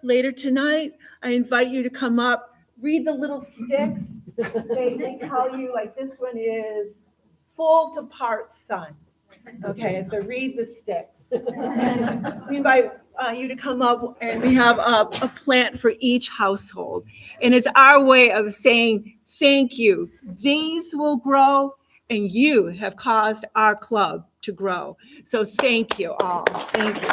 later tonight, I invite you to come up, read the little sticks. They tell you, like, this one is full to part sun. Okay, so read the sticks. And we invite you to come up, and we have a plant for each household. And it's our way of saying, thank you. These will grow, and you have caused our club to grow. So thank you all. Thank you.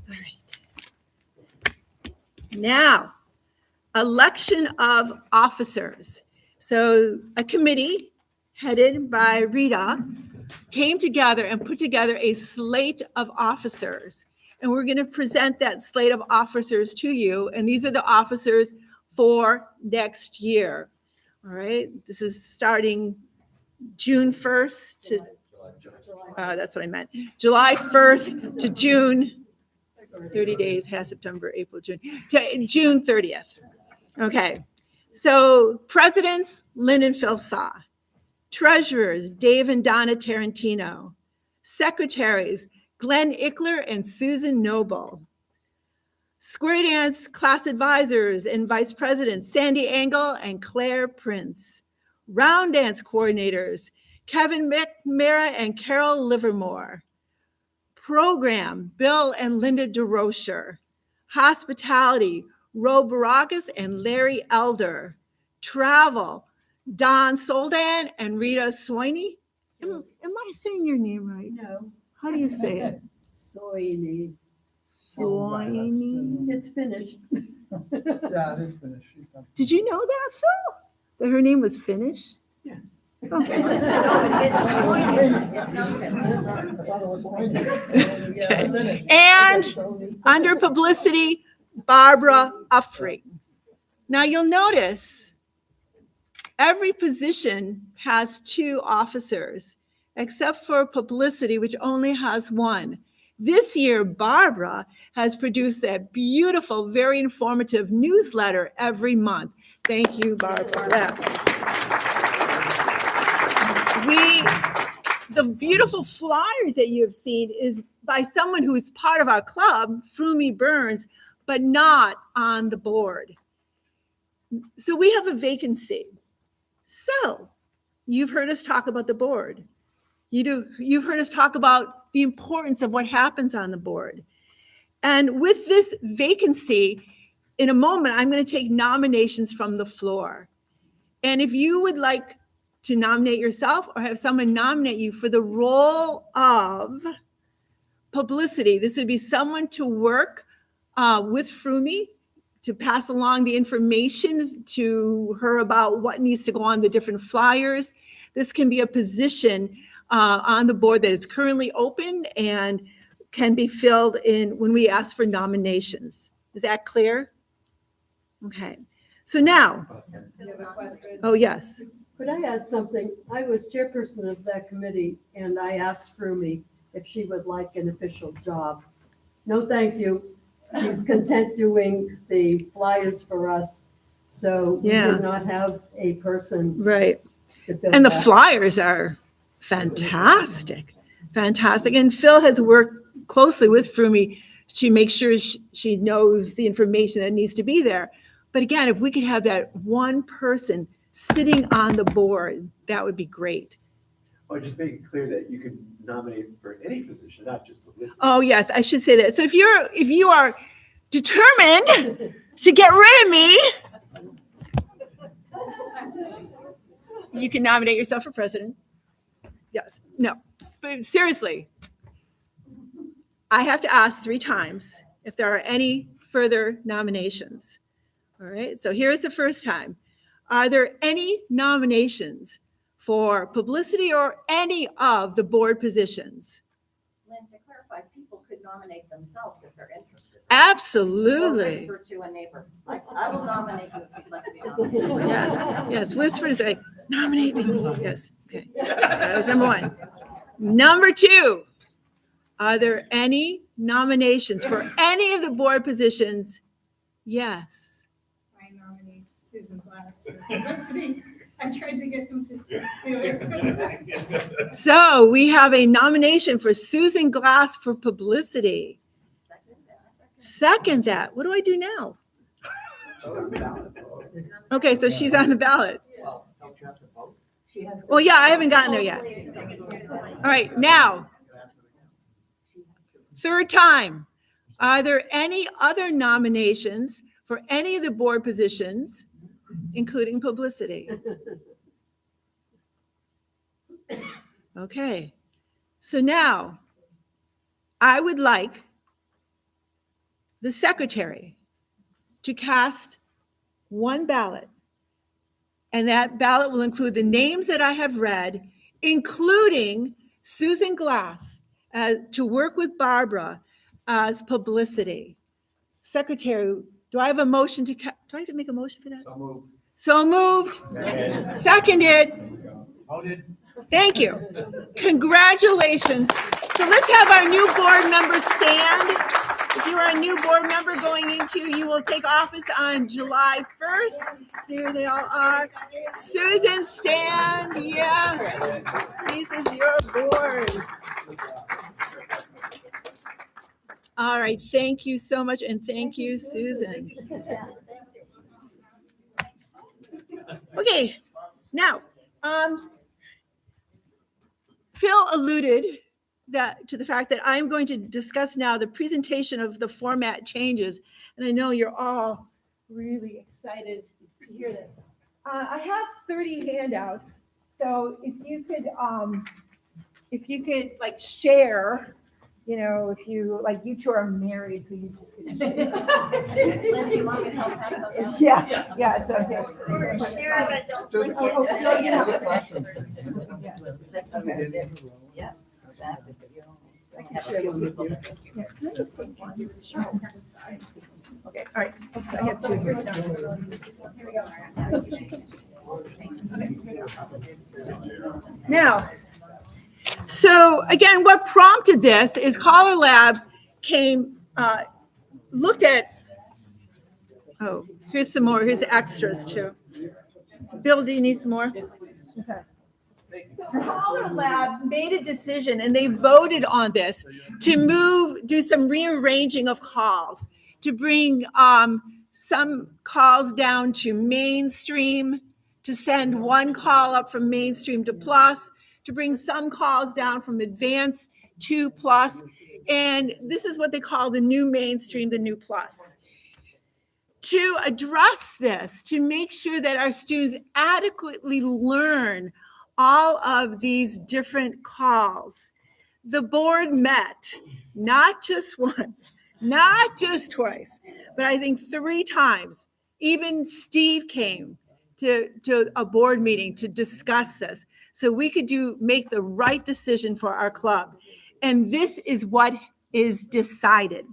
All right. Now, election of officers. So a committee headed by Rita came together and put together a slate of officers. And we're going to present that slate of officers to you. And these are the officers for next year. All right. This is starting June 1st to, that's what I meant. July 1st to June, 30 days, has September, April, June, to June 30th. Okay. So presidents, Lynn and Phil Saw. Treasurers, Dave and Donna Tarantino. Secretaries, Glenn Ickler and Susan Noble. Square dance class advisors and vice presidents, Sandy Engel and Claire Prince. Round dance coordinators, Kevin McNamara and Carol Livermore. Program, Bill and Linda DeRocher. Hospitality, Ro Baragas and Larry Elder. Travel, Don Soldan and Rita Sweeney. Am I saying your name right? No. How do you say it? Soini. Sweeney. It's finished. Yeah, it is finished. She's done. Did you know that, Phil? That her name was Finnish? Yeah. Okay. Okay. And under publicity, Barbara Uffrey. Now you'll notice every position has 2 officers, except for publicity, which only has 1. This year, Barbara has produced that beautiful, very informative newsletter every month. Thank you, Barbara. The beautiful flyers that you have seen is by someone who is part of our club, Frumi Burns, but not on the board. So we have a vacancy. So you've heard us talk about the board. You've heard us talk about the importance of what happens on the board. And with this vacancy, in a moment, I'm going to take nominations from the floor. And if you would like to nominate yourself or have someone nominate you for the role of publicity, this would be someone to work with Frumi to pass along the information to her about what needs to go on the different flyers. This can be a position on the board that is currently open and can be filled in when we ask for nominations. Is that clear? Okay. So now, oh, yes. Could I add something? I was chairperson of that committee, and I asked Frumi if she would like an official job. No, thank you. She's content doing the flyers for us. So we did not have a person. Right. To fill And the that. flyers are fantastic, fantastic. And Phil has worked closely with Frumi to make sure she knows the information that needs to be there. But again, if we could have that one person sitting on the board, that would be great. Or just make it clear that you can nominate for any position, not just publicity. Oh, yes, I should say that. So if you are determined to get rid of me, you can nominate yourself for president. Yes, no, but seriously, I have to ask 3 times if there are any further nominations. All right, so here's the first time. Are there any nominations for publicity or any of the board positions? Lynn, to clarify, people could nominate themselves if they're interested. Absolutely. Or whisper to a neighbor. I will nominate you if you'd like to be nominated. Yes, whisper to say, nominate me. Yes, okay. That was number 1. Number 2, are there any nominations for any of the board positions? Yes. I nominate Susan Glass for publicity. I tried to get him to do it. So we have a nomination for Susan Glass for publicity. Second that. What do I do now? Okay, so she's on the ballot. Well, yeah, I haven't gotten there yet. All right, now, third time. Are there any other nominations for any of the board positions, including publicity? Okay, so now I would like the secretary to cast 1 ballot. And that ballot will include the names that I have read, including Susan Glass, to work with Barbara as publicity. Secretary, do I have a motion do I have to make a motion for that? So moved. So moved. Seconded. Voted. Thank you. Congratulations. So let's have our new board members stand. If you are a new board member going into, you will take office on July 1st. Here they all are. Susan, stand. Yes. This is your board. All right. Thank you so much. And thank you, Susan. Okay. Now, Phil alluded to the fact that I'm going to discuss now the presentation of the format changes. And I know you're all really excited to hear this. I have 30 handouts. So if you could like share you know, if you, like, you two are married, so you just. Lynn, do you want me to help pass those out? Yeah, yeah, so here. Share, but don't Do lick the- it. Oh, yeah, yeah. do the classroom. Yeah. That's We okay. did. Yeah, exactly. I can have a few with you. Yeah, can I just take one? Sure. Okay, all right. Oops, I have two here. No. Here we go. Now, so again, what prompted this is Collar Lab came, looked at, oh, here's some more, here's extras too. Bill, do you need some more? Okay. So Collar Lab made a decision and they voted on this to do some rearranging of calls, to bring some calls down to mainstream, to send one call up from mainstream to plus, to bring some calls down from advanced to plus. And this is what they call the new mainstream, the new plus. To address this, to make sure that our students adequately learn all of these different calls, the board met not just once, not just twice, but I think 3 times. Even Steve came to a board meeting to discuss this so we could make the right decision for our club. And this is what is decided.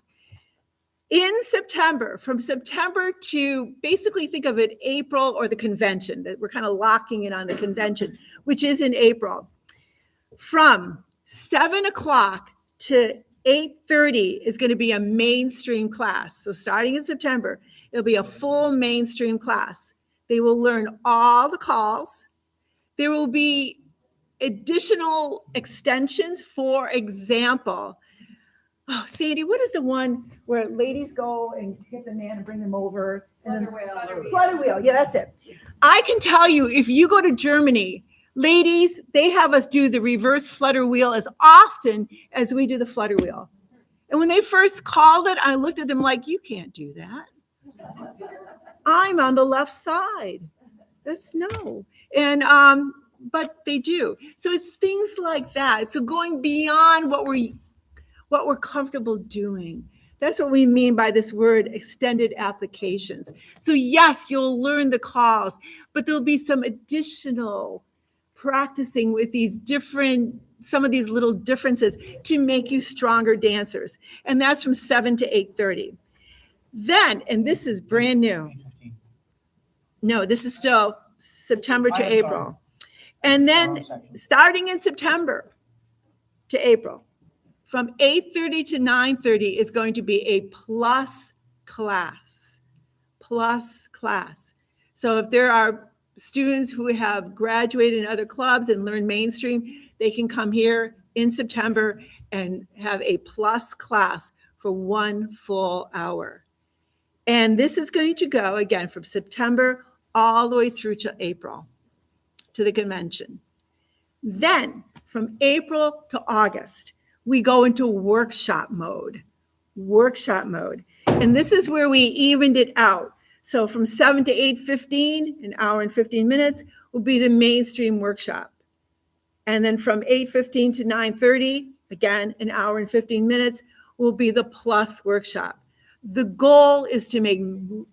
In September, from September to basically think of it April or the convention, that we're kind of locking in on the convention, which is in April. From 7 o'clock to 8:30 is going to be a mainstream class. So starting in September, it'll be a full mainstream class. They will learn all the calls. There will be additional extensions. For example, oh, Sandy, what is the one where ladies go and hit the man and bring them over? Flutter wheel. Yeah, that's it. I can tell you, if you go to Germany, ladies, they have us do the reverse flutter wheel as often as we do the flutter wheel. And when they first called it, I looked at them like, you can't do that. I'm on the left side. That's no. And, but they do. So it's things like that. So going beyond what we're comfortable doing. That's what we mean by this word, extended applications. So yes, you'll learn the calls, but there'll be some additional practicing with some of these little differences to make you stronger dancers. And that's from 7 to 8:30. Then, and this is brand new. No, this is still September to April. And then starting in September to April, from 8:30 to 9:30 is going to be a plus class. So if there are students who have graduated in other clubs and learned mainstream, they can come here in September and have a plus class for 1 full hour. And this is going to go, again, from September all the way through to April, to the convention. Then, from April to August, we go into workshop mode. And this is where we evened it out. So from 7 to 8:15, an hour and 15 minutes, will be the mainstream workshop. And then from 8:15 to 9:30, again, an hour and 15 minutes, will be the plus workshop. The goal is to make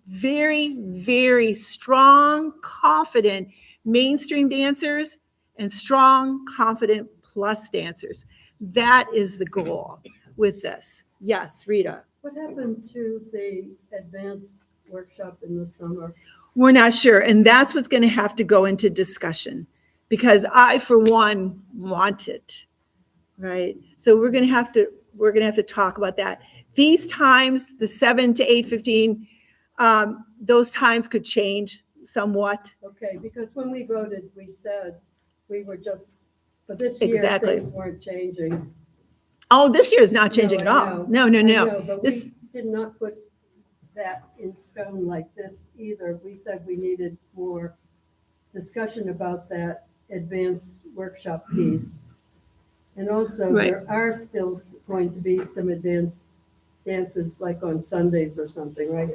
very, very strong, confident mainstream dancers and strong, confident plus dancers. That is the goal with this. Yes, Rita. What happened to the advanced workshop in the summer? We're not sure. And that's what's going to have to go into discussion because I, for one, want it. Right. So we're going to have to talk about that. These times, the 7 to 8:15, those times could change somewhat. Okay, because when we voted, we said we were just, for this year, Exactly. things weren't changing. Oh, this year is not changing at I all. know. No. I know, but This, we did not put that in stone like this either. We said we needed more discussion about that advanced workshop piece. And also, Right. there are still going to be some advanced dances like on Sundays or something, right?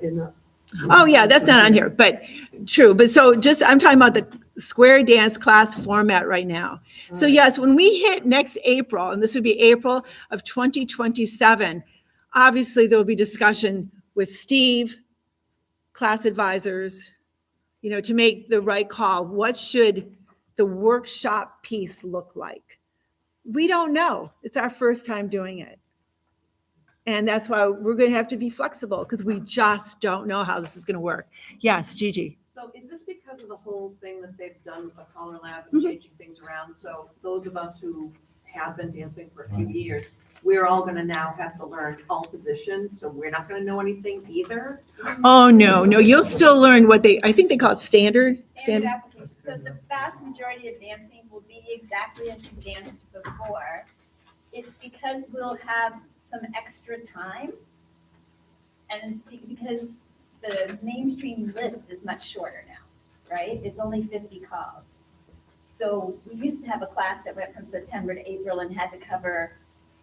oh, yeah, that's not on here, but true. But so just, I'm talking about the square dance class format right now. So yes, when we hit next April, and this would be April of 2027, obviously there will be discussion with Steve, class advisors, to make the right call. What should the workshop piece look like? We don't know. It's our first time doing it. And that's why we're going to have to be flexible because we just don't know how this is going to work. Yes, Gigi. So is this because of the whole thing that they've done with the Color Lab and changing things around? So those of us who have been dancing for a few years, we're all going to now have to learn all positions, so we're not going to know anything either? Oh, no, you'll still learn what I think they call it standard. Application. So the vast majority of dancing will be exactly as you danced before. It's because we'll have some extra time, and it's because the mainstream list is much shorter now, right? It's only 50 calls. So we used to have a class that went from September to April and had to cover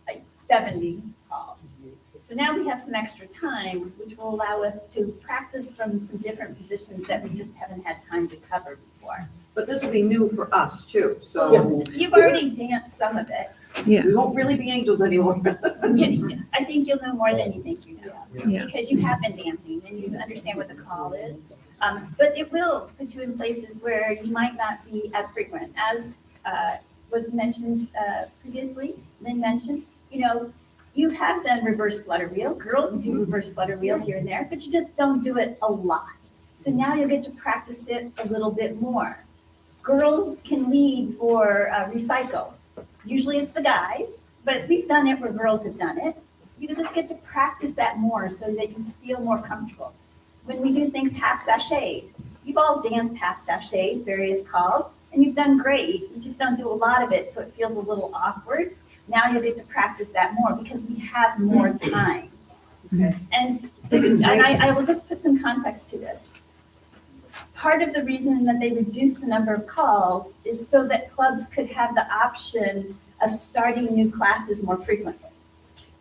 like 70 calls. So now we have some extra time, which will allow us to practice from some different positions that we just haven't had time to cover before. But this will be new for us too, so. You've already danced some of it. Yeah. We won't really be angels anymore. I think you'll know more than you think you know, Yeah. because you have been dancing and you understand what the call is. But it will put you in places where you might not be as frequent. As was mentioned previously, Lynn mentioned, you have done reverse flutter wheel. Girls do reverse flutter wheel here and there, but you just don't do it a lot. So now you'll get to practice it a little bit more. Girls can lead for recycle. Usually it's the guys, but we've done it where girls have done it. You just get to practice that more so that you feel more comfortable. When we do things half sashayed, you've all danced half sashayed, various calls, and you've done great. You just don't do a lot of it, so it feels a little awkward. Now you'll get to practice that more because we have more time. Okay. And I will just put some context to this. Part of the reason that they reduced the number of calls is so that clubs could have the option of starting new classes more frequently.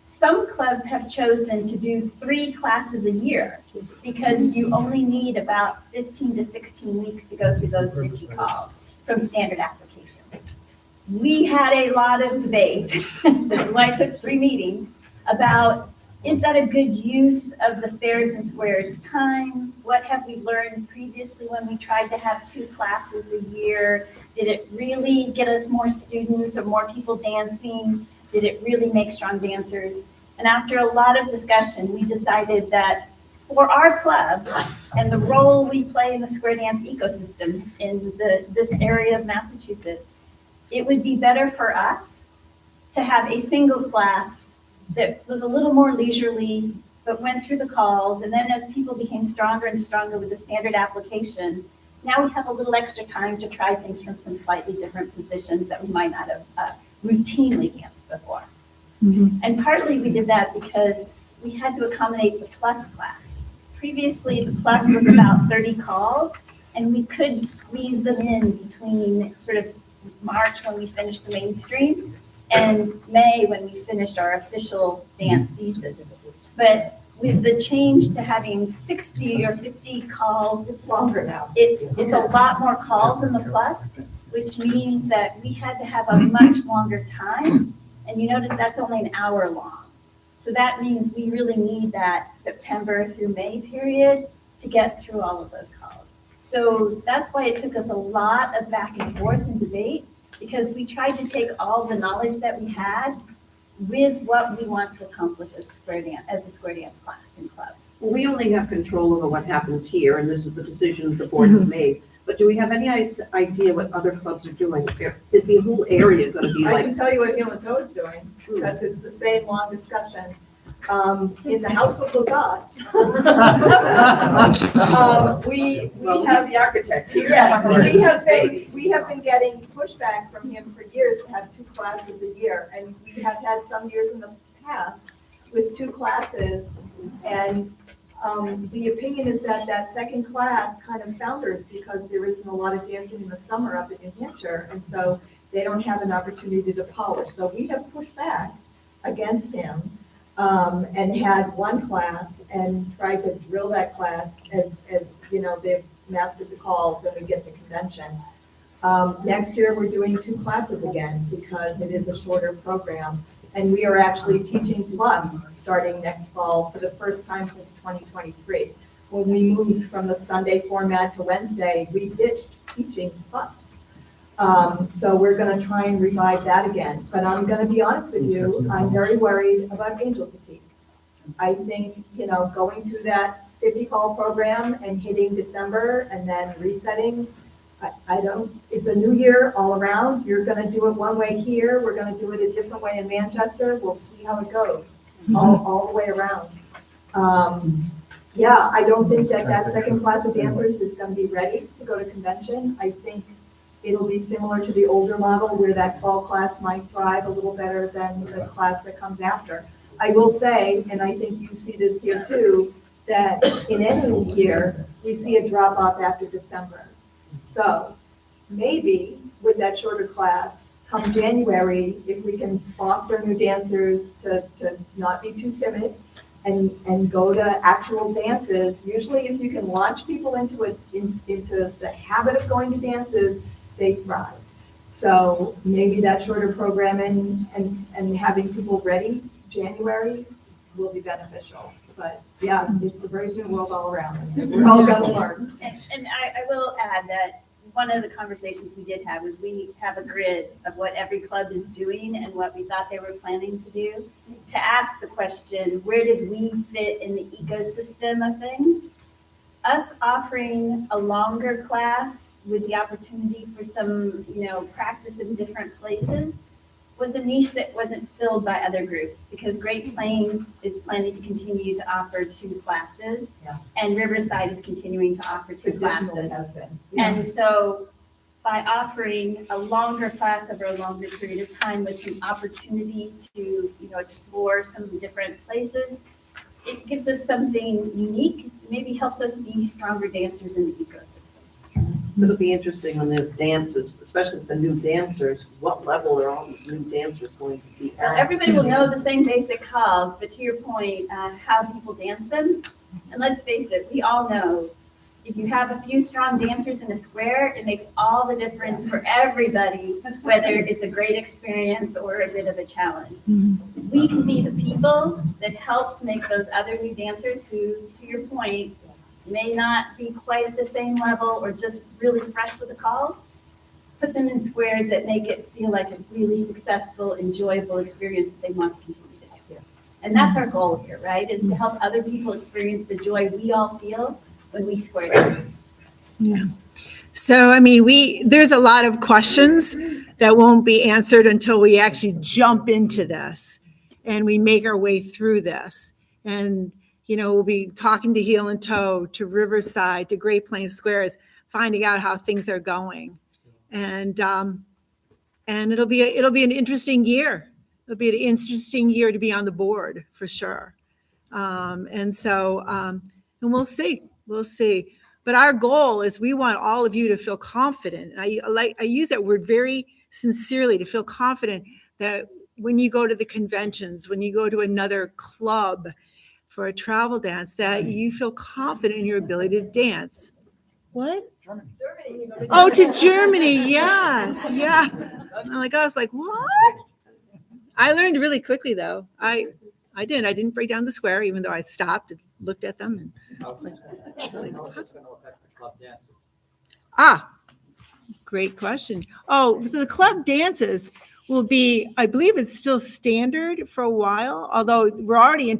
Some clubs have chosen to do 3 classes a year because you only need about 15 to 16 weeks to go through those 50 calls from standard application. We had a lot of debate, this is why I took 3 meetings, about is that a good use of the fairs and squares times? What have we learned previously when we tried to have 2 classes a year? Did it really get us more students or more people dancing? Did it really make strong dancers? And after a lot of discussion, we decided that for our club and the role we play in the square dance ecosystem in this area of Massachusetts, it would be better for us to have a single class that was a little more leisurely, but went through the calls. And then as people became stronger and stronger with the standard application, now we have a little extra time to try things from some slightly different positions that we might not have routinely danced before. Mm-hmm. And partly we did that because we had to accommodate the plus class. Previously, the plus was about 30 calls, and we could squeeze them in between sort of March when we finished the mainstream and May when we finished our official dance season. But with the change to having 60 or 50 calls, It's longer now. it's a lot more calls in the plus, which means that we had to have a much longer time. And you notice that's only an hour long. So that means we really need that September through May period to get through all of those calls. So that's why it took us a lot of back and forth and debate, because we tried to take all the knowledge that we had with what we want to accomplish as a square dance class and club. Well, we only have control over what happens here, and this is the decision the board has made. But do we have any idea what other clubs are doing? Is the whole area going to be I like? can tell you what Heel and Toe is doing, because it's the same long discussion. In the House of Lazat. We have the architect here. Yes, we have been getting pushback from him for years to have 2 classes a year, and we have had some years in the past with 2 classes, and the opinion is that that second class kind of founders because there isn't a lot of dancing in the summer up in New Hampshire, and so they don't have an opportunity to polish. So we have pushed back against him and had 1 class and tried to drill that class as they've mastered the calls and we get the convention. Next year, we're doing 2 classes again because it is a shorter program. And we are actually teaching plus starting next fall for the first time since 2023. When we moved from the Sunday format to Wednesday, we ditched teaching plus. So we're going to try and revive that again. But I'm going to be honest with you, I'm very worried about angel fatigue. I think, going through that 50 call program and hitting December and then resetting, it's a new year all around. You're going to do it one way here. We're going to do it a different way in Manchester. We'll see how it goes all the way around. Yeah, I don't think that second class of dancers is going to be ready to go to convention. I think it'll be similar to the older model where that fall class might thrive a little better than the class that comes after. I will say, and I think you see this here too, that in any year, we see a drop off after December. So maybe with that shorter class, come January, if we can foster new dancers to not be too timid and go to actual dances, usually if you can launch people into the habit of going to dances, they thrive. So maybe that shorter programming and having people ready January will be beneficial. But yeah, it's a brave new world all around. We're all gonna learn. And I will add that one of the conversations we did have was we have a grid of what every club is doing and what we thought they were planning to do. To ask the question, where did we fit in the ecosystem of things? Us offering a longer class with the opportunity for some, practice in different places was a niche that wasn't filled by other groups because Great Plains is planning to continue to offer 2 classes. Yeah. And Riverside is continuing to offer 2 Traditionally classes. has been. And so by offering a longer class over a longer period of time with some opportunity to, explore some different places, it gives us something unique, maybe helps us be stronger dancers in the ecosystem. It'll be interesting on those dances, especially the new dancers, what level are all these new dancers going to be Well, at? everybody will know the same basic calls, but to your point, how people dance them, and let's face it, we all know, if you have a few strong dancers in a square, it makes all the difference for everybody, whether it's a great experience or a bit of a challenge. We can be the people that helps make those other new dancers who, to your point, may not be quite at the same level or just really fresh with the calls, put them in squares that make it feel like a really successful, enjoyable experience that they want to continue to do. And that's our goal here, right? Is to help other people experience the joy we all feel when we square dance. Yeah. So, there's a lot of questions that won't be answered until we actually jump into this and we make our way through this. And, we'll be talking to Heel and Toe, to Riverside, to Great Plains Squares, finding out how things are going. And it'll be an interesting year. It'll be an interesting year to be on the board for sure. And we'll see. We'll see. But our goal is we want all of you to feel confident. And I use that word very sincerely, to feel confident that when you go to the conventions, when you go to another club for a travel dance, that you feel confident in your ability to dance. What? Germany. Oh, to Germany. Yes. Yeah. I was like, what? I learned really quickly though. I didn't break down the square, even though I stopped and looked at them. Great question. Oh, so the club dances will be, I believe it's still standard for a while, although we're already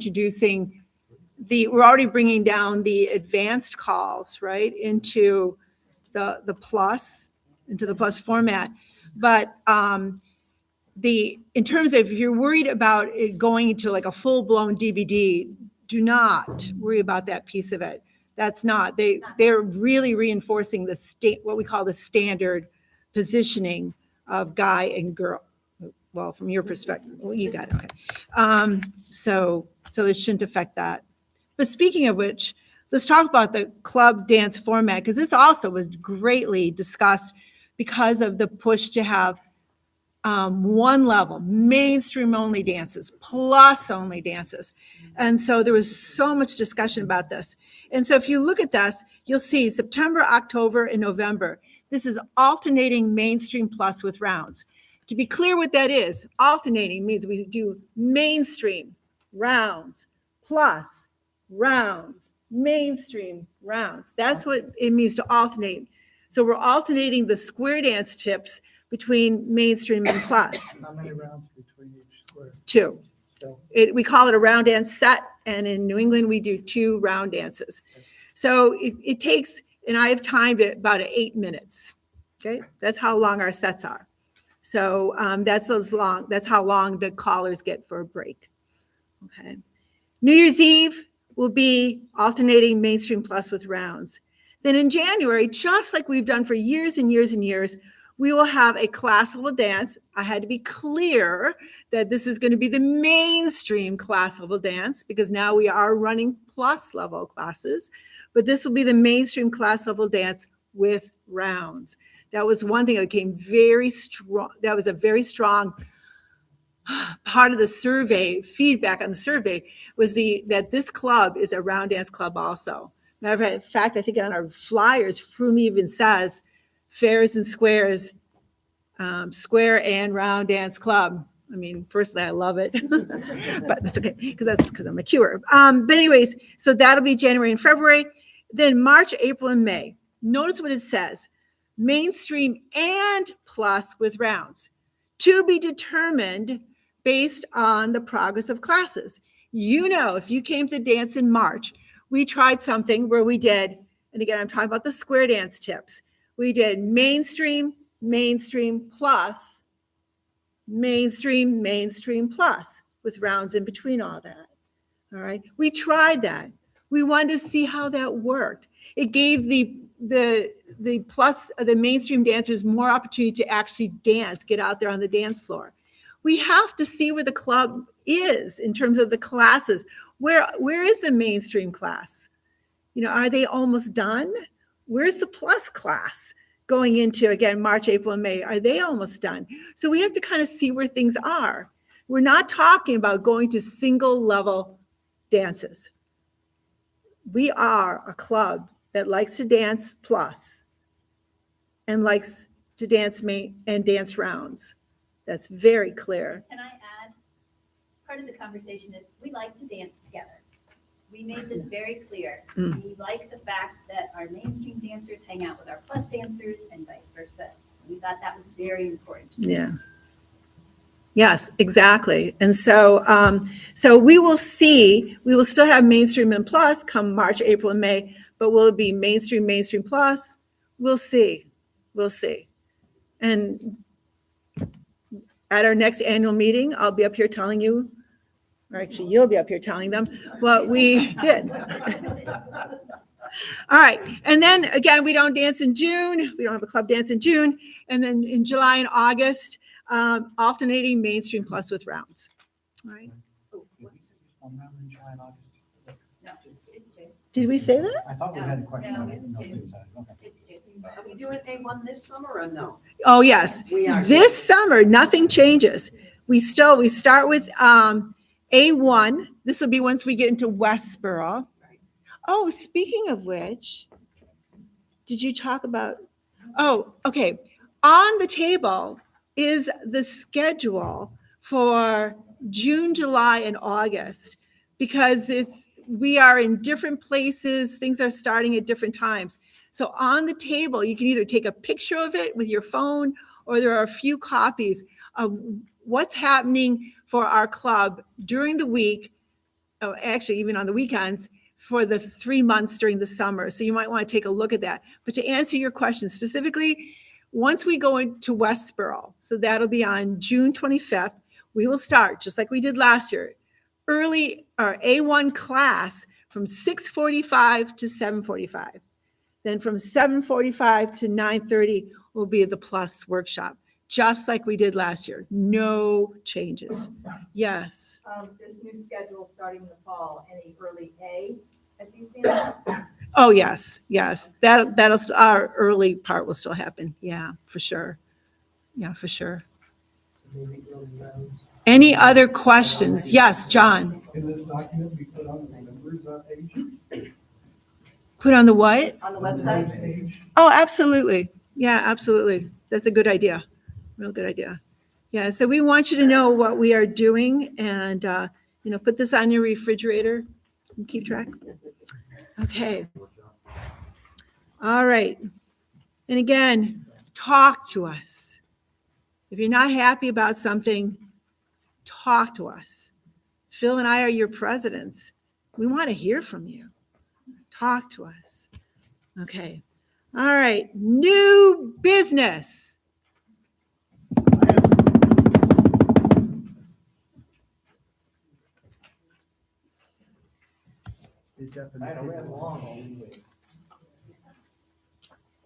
bringing down the advanced calls, right, into the plus format. But in terms of if you're worried about it going into like a full-blown DVD, do not worry about that piece of it. That's not, they're really reinforcing what we call the standard positioning of guy and girl. Well, from your perspective, well, you got it, okay. So it shouldn't affect that. But speaking of which, let's talk about the club dance format, because this also was greatly discussed because of the push to have one level, mainstream only dances, plus only dances. And so there was so much discussion about this. And so if you look at this, you'll see September, October, and November. This is alternating mainstream plus with rounds. To be clear what that is, alternating means we do mainstream, rounds, plus, rounds, mainstream, rounds. That's what it means to alternate. So we're alternating the square dance tips between mainstream and plus. How many rounds between each square? 2. So- We call it a round dance set, and in New England, we do 2 round dances. So it takes, and I have timed it about 8 minutes. Okay, that's how long our sets are. So that's how long the callers get for a break. Okay. New Year's Eve will be alternating mainstream plus with rounds. Then in January, just like we've done for years and years and years, we will have a classical dance. I had to be clear that this is going to be the mainstream classical dance because now we are running plus level classes, but this will be the mainstream class level dance with rounds. That was one thing that came very strong. That was a very strong part of the survey, feedback on the survey was that this club is a round dance club also. Matter of fact, I think on our flyers, Froome even says fairs and squares, square and round dance club. I mean, personally, I love it, but that's okay because I'm a cure. But anyways, so that'll be January and February. Then March, April, and May. Notice what it says: mainstream and plus with rounds, to be determined based on the progress of classes. You know, if you came to dance in March, we tried something where we did, and again, I'm talking about the square dance tips. We did mainstream, mainstream plus, mainstream, mainstream plus with rounds in between all that. All right. We tried that. We wanted to see how that worked. It gave the mainstream dancers more opportunity to actually dance, get out there on the dance floor. We have to see where the club is in terms of the classes. Where is the mainstream class? You know, are they almost done? Where's the plus class going into, again, March, April, and May? Are they almost done? So we have to kind of see where things are. We're not talking about going to single level dances. We are a club that likes to dance plus and likes to dance and dance rounds. That's very clear. Can I add? Part of the conversation is we like to dance together. We made this very clear. We like the fact that our mainstream dancers hang out with our plus dancers and vice versa. We thought that was very important. Yeah. Yes, exactly. And so, so we will see, we will still have mainstream and plus come March, April, and May, but will it be mainstream, mainstream plus? We'll see. We'll see. And at our next annual meeting, I'll be up here telling you, or actually you'll be up here telling them what we did. All right. And then again, we don't dance in June. We don't have a club dance in June. And then in July and August, alternating mainstream plus with rounds. All right. Did we say that? I thought we had a question. No, I didn't it's know if we June. decided. Okay. Are we doing A1 this summer or no? Oh, yes. We are. This summer, nothing changes. We start with A1. This will be once we get into Westboro. Oh, speaking of which, did you talk about, oh, okay. On the table is the schedule for June, July, and August, because we are in different places. Things are starting at different times. So on the table, you can either take a picture of it with your phone, or there are a few copies of what's happening for our club during the week, actually even on the weekends, for the 3 months during the summer. So you might want to take a look at that. But to answer your question specifically, once we go into Westboro, so that'll be on June 25th, we will start, just like we did last year, early, our A1 class from 6:45 to 7:45. Then from 7:45 to 9:30 will be the plus workshop, just like we did last year. No changes. Yes. This new schedule starting in the fall, any early A at these dances? Oh, yes, yes. That'll our early part will still happen. Yeah, for sure. Yeah, for sure. Any other questions? Yes, John. Can this document be put on the members page? Put on the what? On the website? Page? Oh, absolutely. Yeah, absolutely. That's a good idea. Real good idea. Yeah, so we want you to know what we are doing and, put this on your refrigerator and keep track. Okay. All right. And again, talk to us. If you're not happy about something, talk to us. Phil and I are your presidents. We want to hear from you. Talk to us. Okay. All right. New business. I ran long all the way.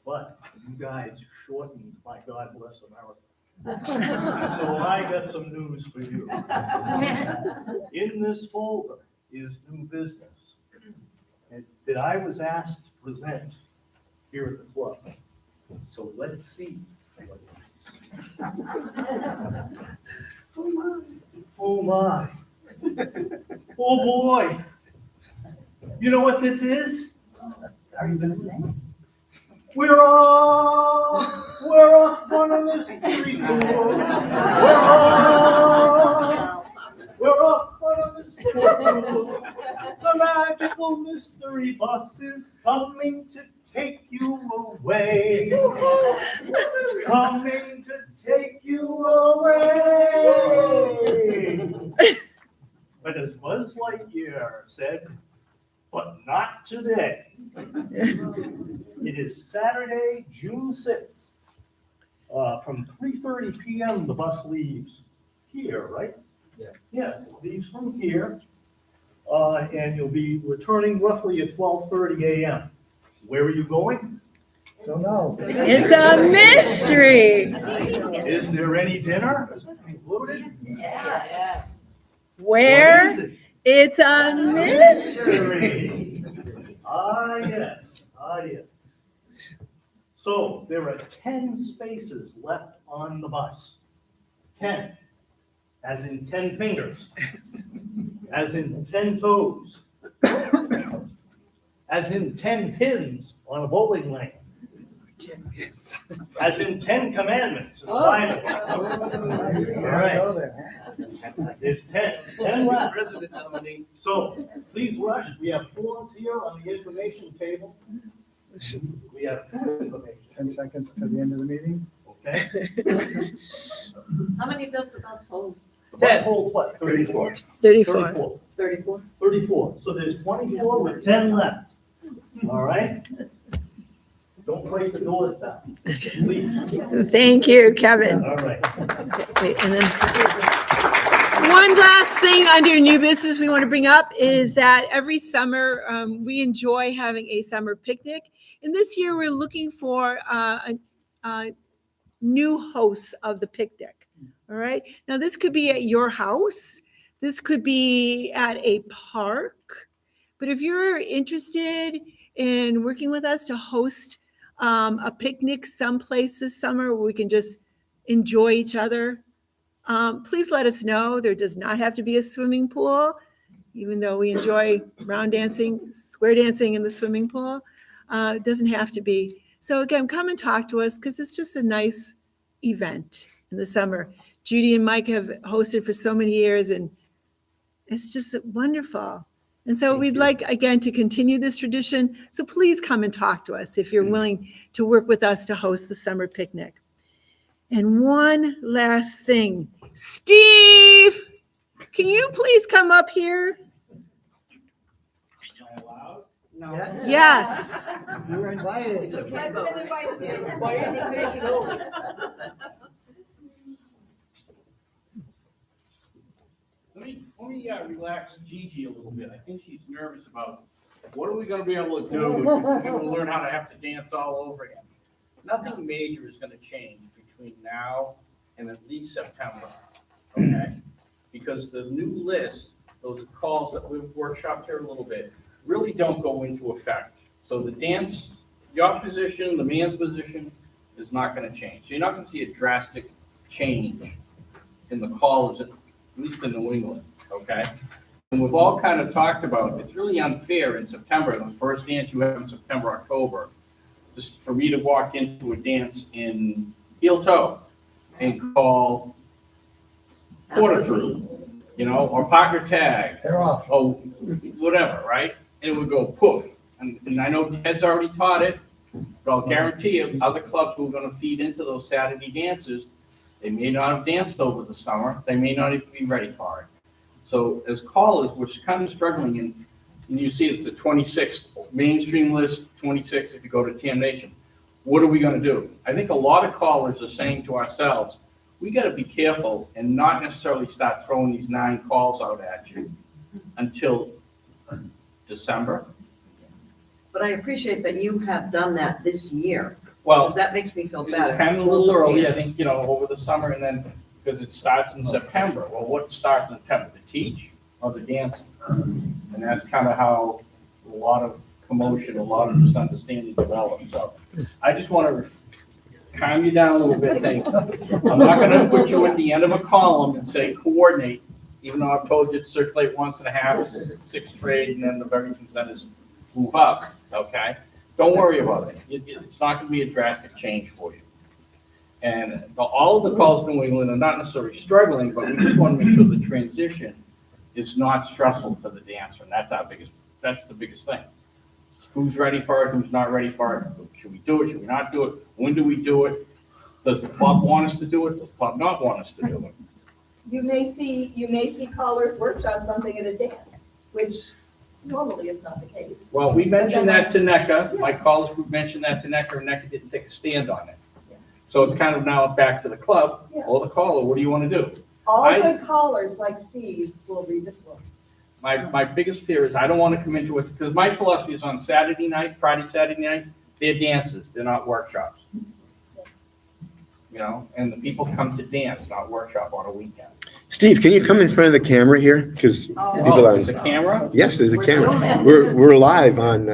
But you guys shortened my God Bless America. So I got some news for you. In this folder is new business that I was asked to present here at the club. So let's see. Oh my. Oh boy. You know what this is? Are you gonna say? We're off on a mystery tour. We're off on a mystery tour. The magical mystery bus is coming to take you away. Coming to take you away. But as Buzz Lightyear said, but not today. It is Saturday, June 6th. From 3:30 p.m. the bus leaves here, right? Yeah. Yes, it leaves from here. And you'll be returning roughly at 12:30 a.m. Where are you going? Don't know. It's a mystery. Is there any dinner included? Yeah. Where? What is it? It's a mystery. Ah, yes. Ah, yes. So there are 10 spaces left on the bus. 10. As in 10 fingers. As in 10 toes. As in 10 pins on a bowling lane. As in 10 commandments in the Bible. All right. There's 10. 10 left. So please rush. We have forms here on the information table. We have information. 10 seconds to the end of the meeting. Okay. How many does the bus hold? The bus holds what? 34. 34. 34. 34. So there's 24 with 10 left. All right? Don't break the doors down. Please. Thank you, Kevin. All right. Wait, and then one last thing under new business we want to bring up is that every summer we enjoy having a summer picnic. And this year we're looking for a new hosts of the picnic. All right. Now this could be at your house. This could be at a park. But if you're interested in working with us to host a picnic someplace this summer where we can just enjoy each other, please let us know. There does not have to be a swimming pool, even though we enjoy round dancing, square dancing in the swimming pool. It doesn't have to be. So again, come and talk to us because it's just a nice event in the summer. Judy and Mike have hosted for so many years and it's just wonderful. And so we'd like, again, to continue this tradition. So please come and talk to us if you're willing to work with us to host the summer picnic. And one last thing. Steve, can you please come up here? Yes. You were invited. The president invites you. My invitation over. Let me relax Gigi a little bit. I think she's nervous about what are we going to be able to do? We're going to learn how to have to dance all over again. Nothing major is going to change between now and at least September, okay? Because the new list, those calls that we've workshopped here a little bit, really don't go into effect. So the dance, your position, the man's position is not going to change. So you're not going to see a drastic change in the calls, at least in New England, okay? And we've all kind of talked about, it's really unfair in September, the first dance you have in September, October, just for me to walk into a dance in heel toe and call quarter through, you know, or partner tag, They're off. or whatever, right? And it would go poof. And I know Ted's already taught it, but I'll guarantee you, other clubs who are gonna feed into those Saturday dances, they may not have danced over the summer, they may not even be ready for it. So as callers, we're kind of struggling, and you see it's the 26th mainstream list, 26 if you go to TM Nation. What are we gonna do? I think a lot of callers are saying to ourselves, we gotta be careful and not necessarily start throwing these 9 calls out at you until December. But I appreciate that you have done that this year, Well, because that makes me feel better. it's kind of a little early, I think, you know, over the summer, and then, because it starts in September. Well, what starts in September, the teach or the dancing? And that's kind of how a lot of commotion, a lot of misunderstanding develops. So I just want to calm you down a little bit, saying, I'm not gonna put you at the end of a column and say coordinate, even though I've told you to circulate once and a half, sixth grade, and then the very centers move up, okay? Don't worry about it. It's not gonna be a drastic change for you. And all of the calls in New England are not necessarily struggling, but we just want to make sure the transition is not stressful for the dancer, and that's the biggest thing. Who's ready for it, who's not ready for it? Should we do it, should we not do it? When do we do it? Does the club want us to do it? Does the club not want us to do it? You may see callers workshop something at a dance, which normally is not the case. Well, we mentioned that to NECA, my callers group mentioned that to NECA, and NECA didn't take a stand on it. So it's kind of now back to the club, or the caller, what do you want to do? All good callers like Steve will read the floor. My biggest fear is I don't want to come into it, because my philosophy is on Saturday night, Friday, Saturday night, they're dances, they're not workshops. You know, and the people come to dance, not workshop on a weekend. Steve, can you come in front of the camera here? Because people are. There's a camera? Yes, there's a camera. We're live on,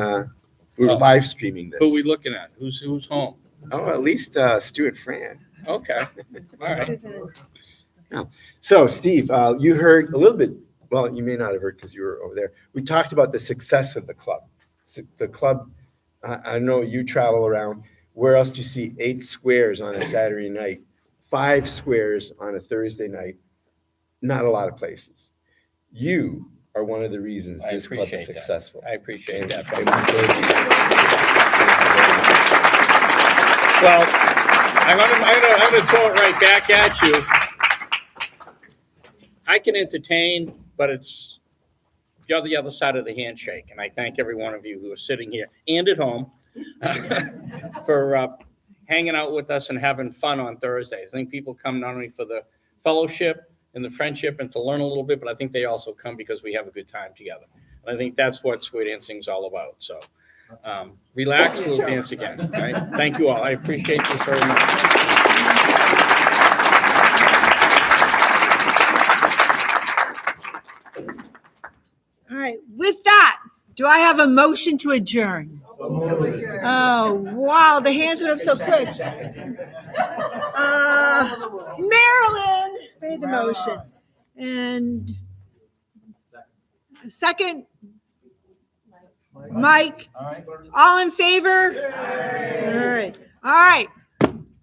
we're live streaming this. Who are we looking at? Who's home? Oh, at least Stuart Fran. Okay, all right. Yeah. So, Steve, you heard a little bit, well, you may not have heard because you were over there. We talked about the success of the club. The club, I know you travel around. Where else do you see 8 squares on a Saturday night, 5 squares on a Thursday night? Not a lot of places. You are one of the reasons I this club is appreciate that. successful. I appreciate And that. I want to thank you. Well, I'm gonna throw it right back at you. I can entertain, but you're the other side of the handshake, and I thank every one of you who are sitting here and at home for hanging out with us and having fun on Thursdays. I think people come not only for the fellowship and the friendship and to learn a little bit, but I think they also come because we have a good time together. And I think that's what Square Dancing is all about. So relax, we'll dance again. All right? Thank you all. I appreciate this very much. All right, with that, do I have a motion to adjourn? Oh, wow, the hands went up so quick. Marilyn made the motion. And second, Mike. All in favor? All right,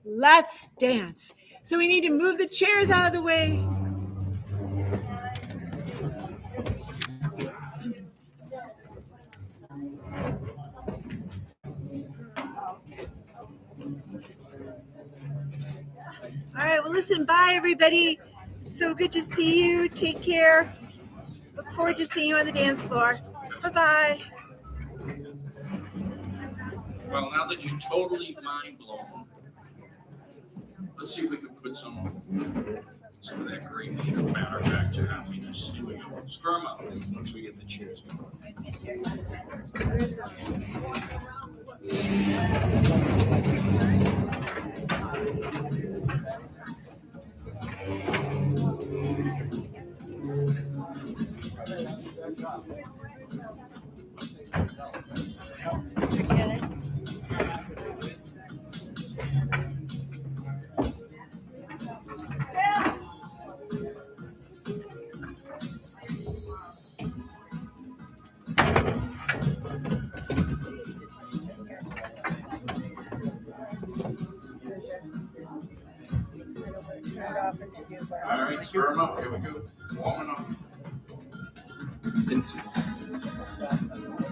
let's dance. So we need to move the chairs out of the way. All right, well, listen, bye, everybody. So good to see you. Take care. Look forward to seeing you on the dance floor. Bye-bye. Well, now that you're totally mind blown, let's see if we can put some of that great matter back to happiness. Here we go. Stir them up once we get the chairs going. offer to do, but. All right, stir them up, here we go, warming up. Into.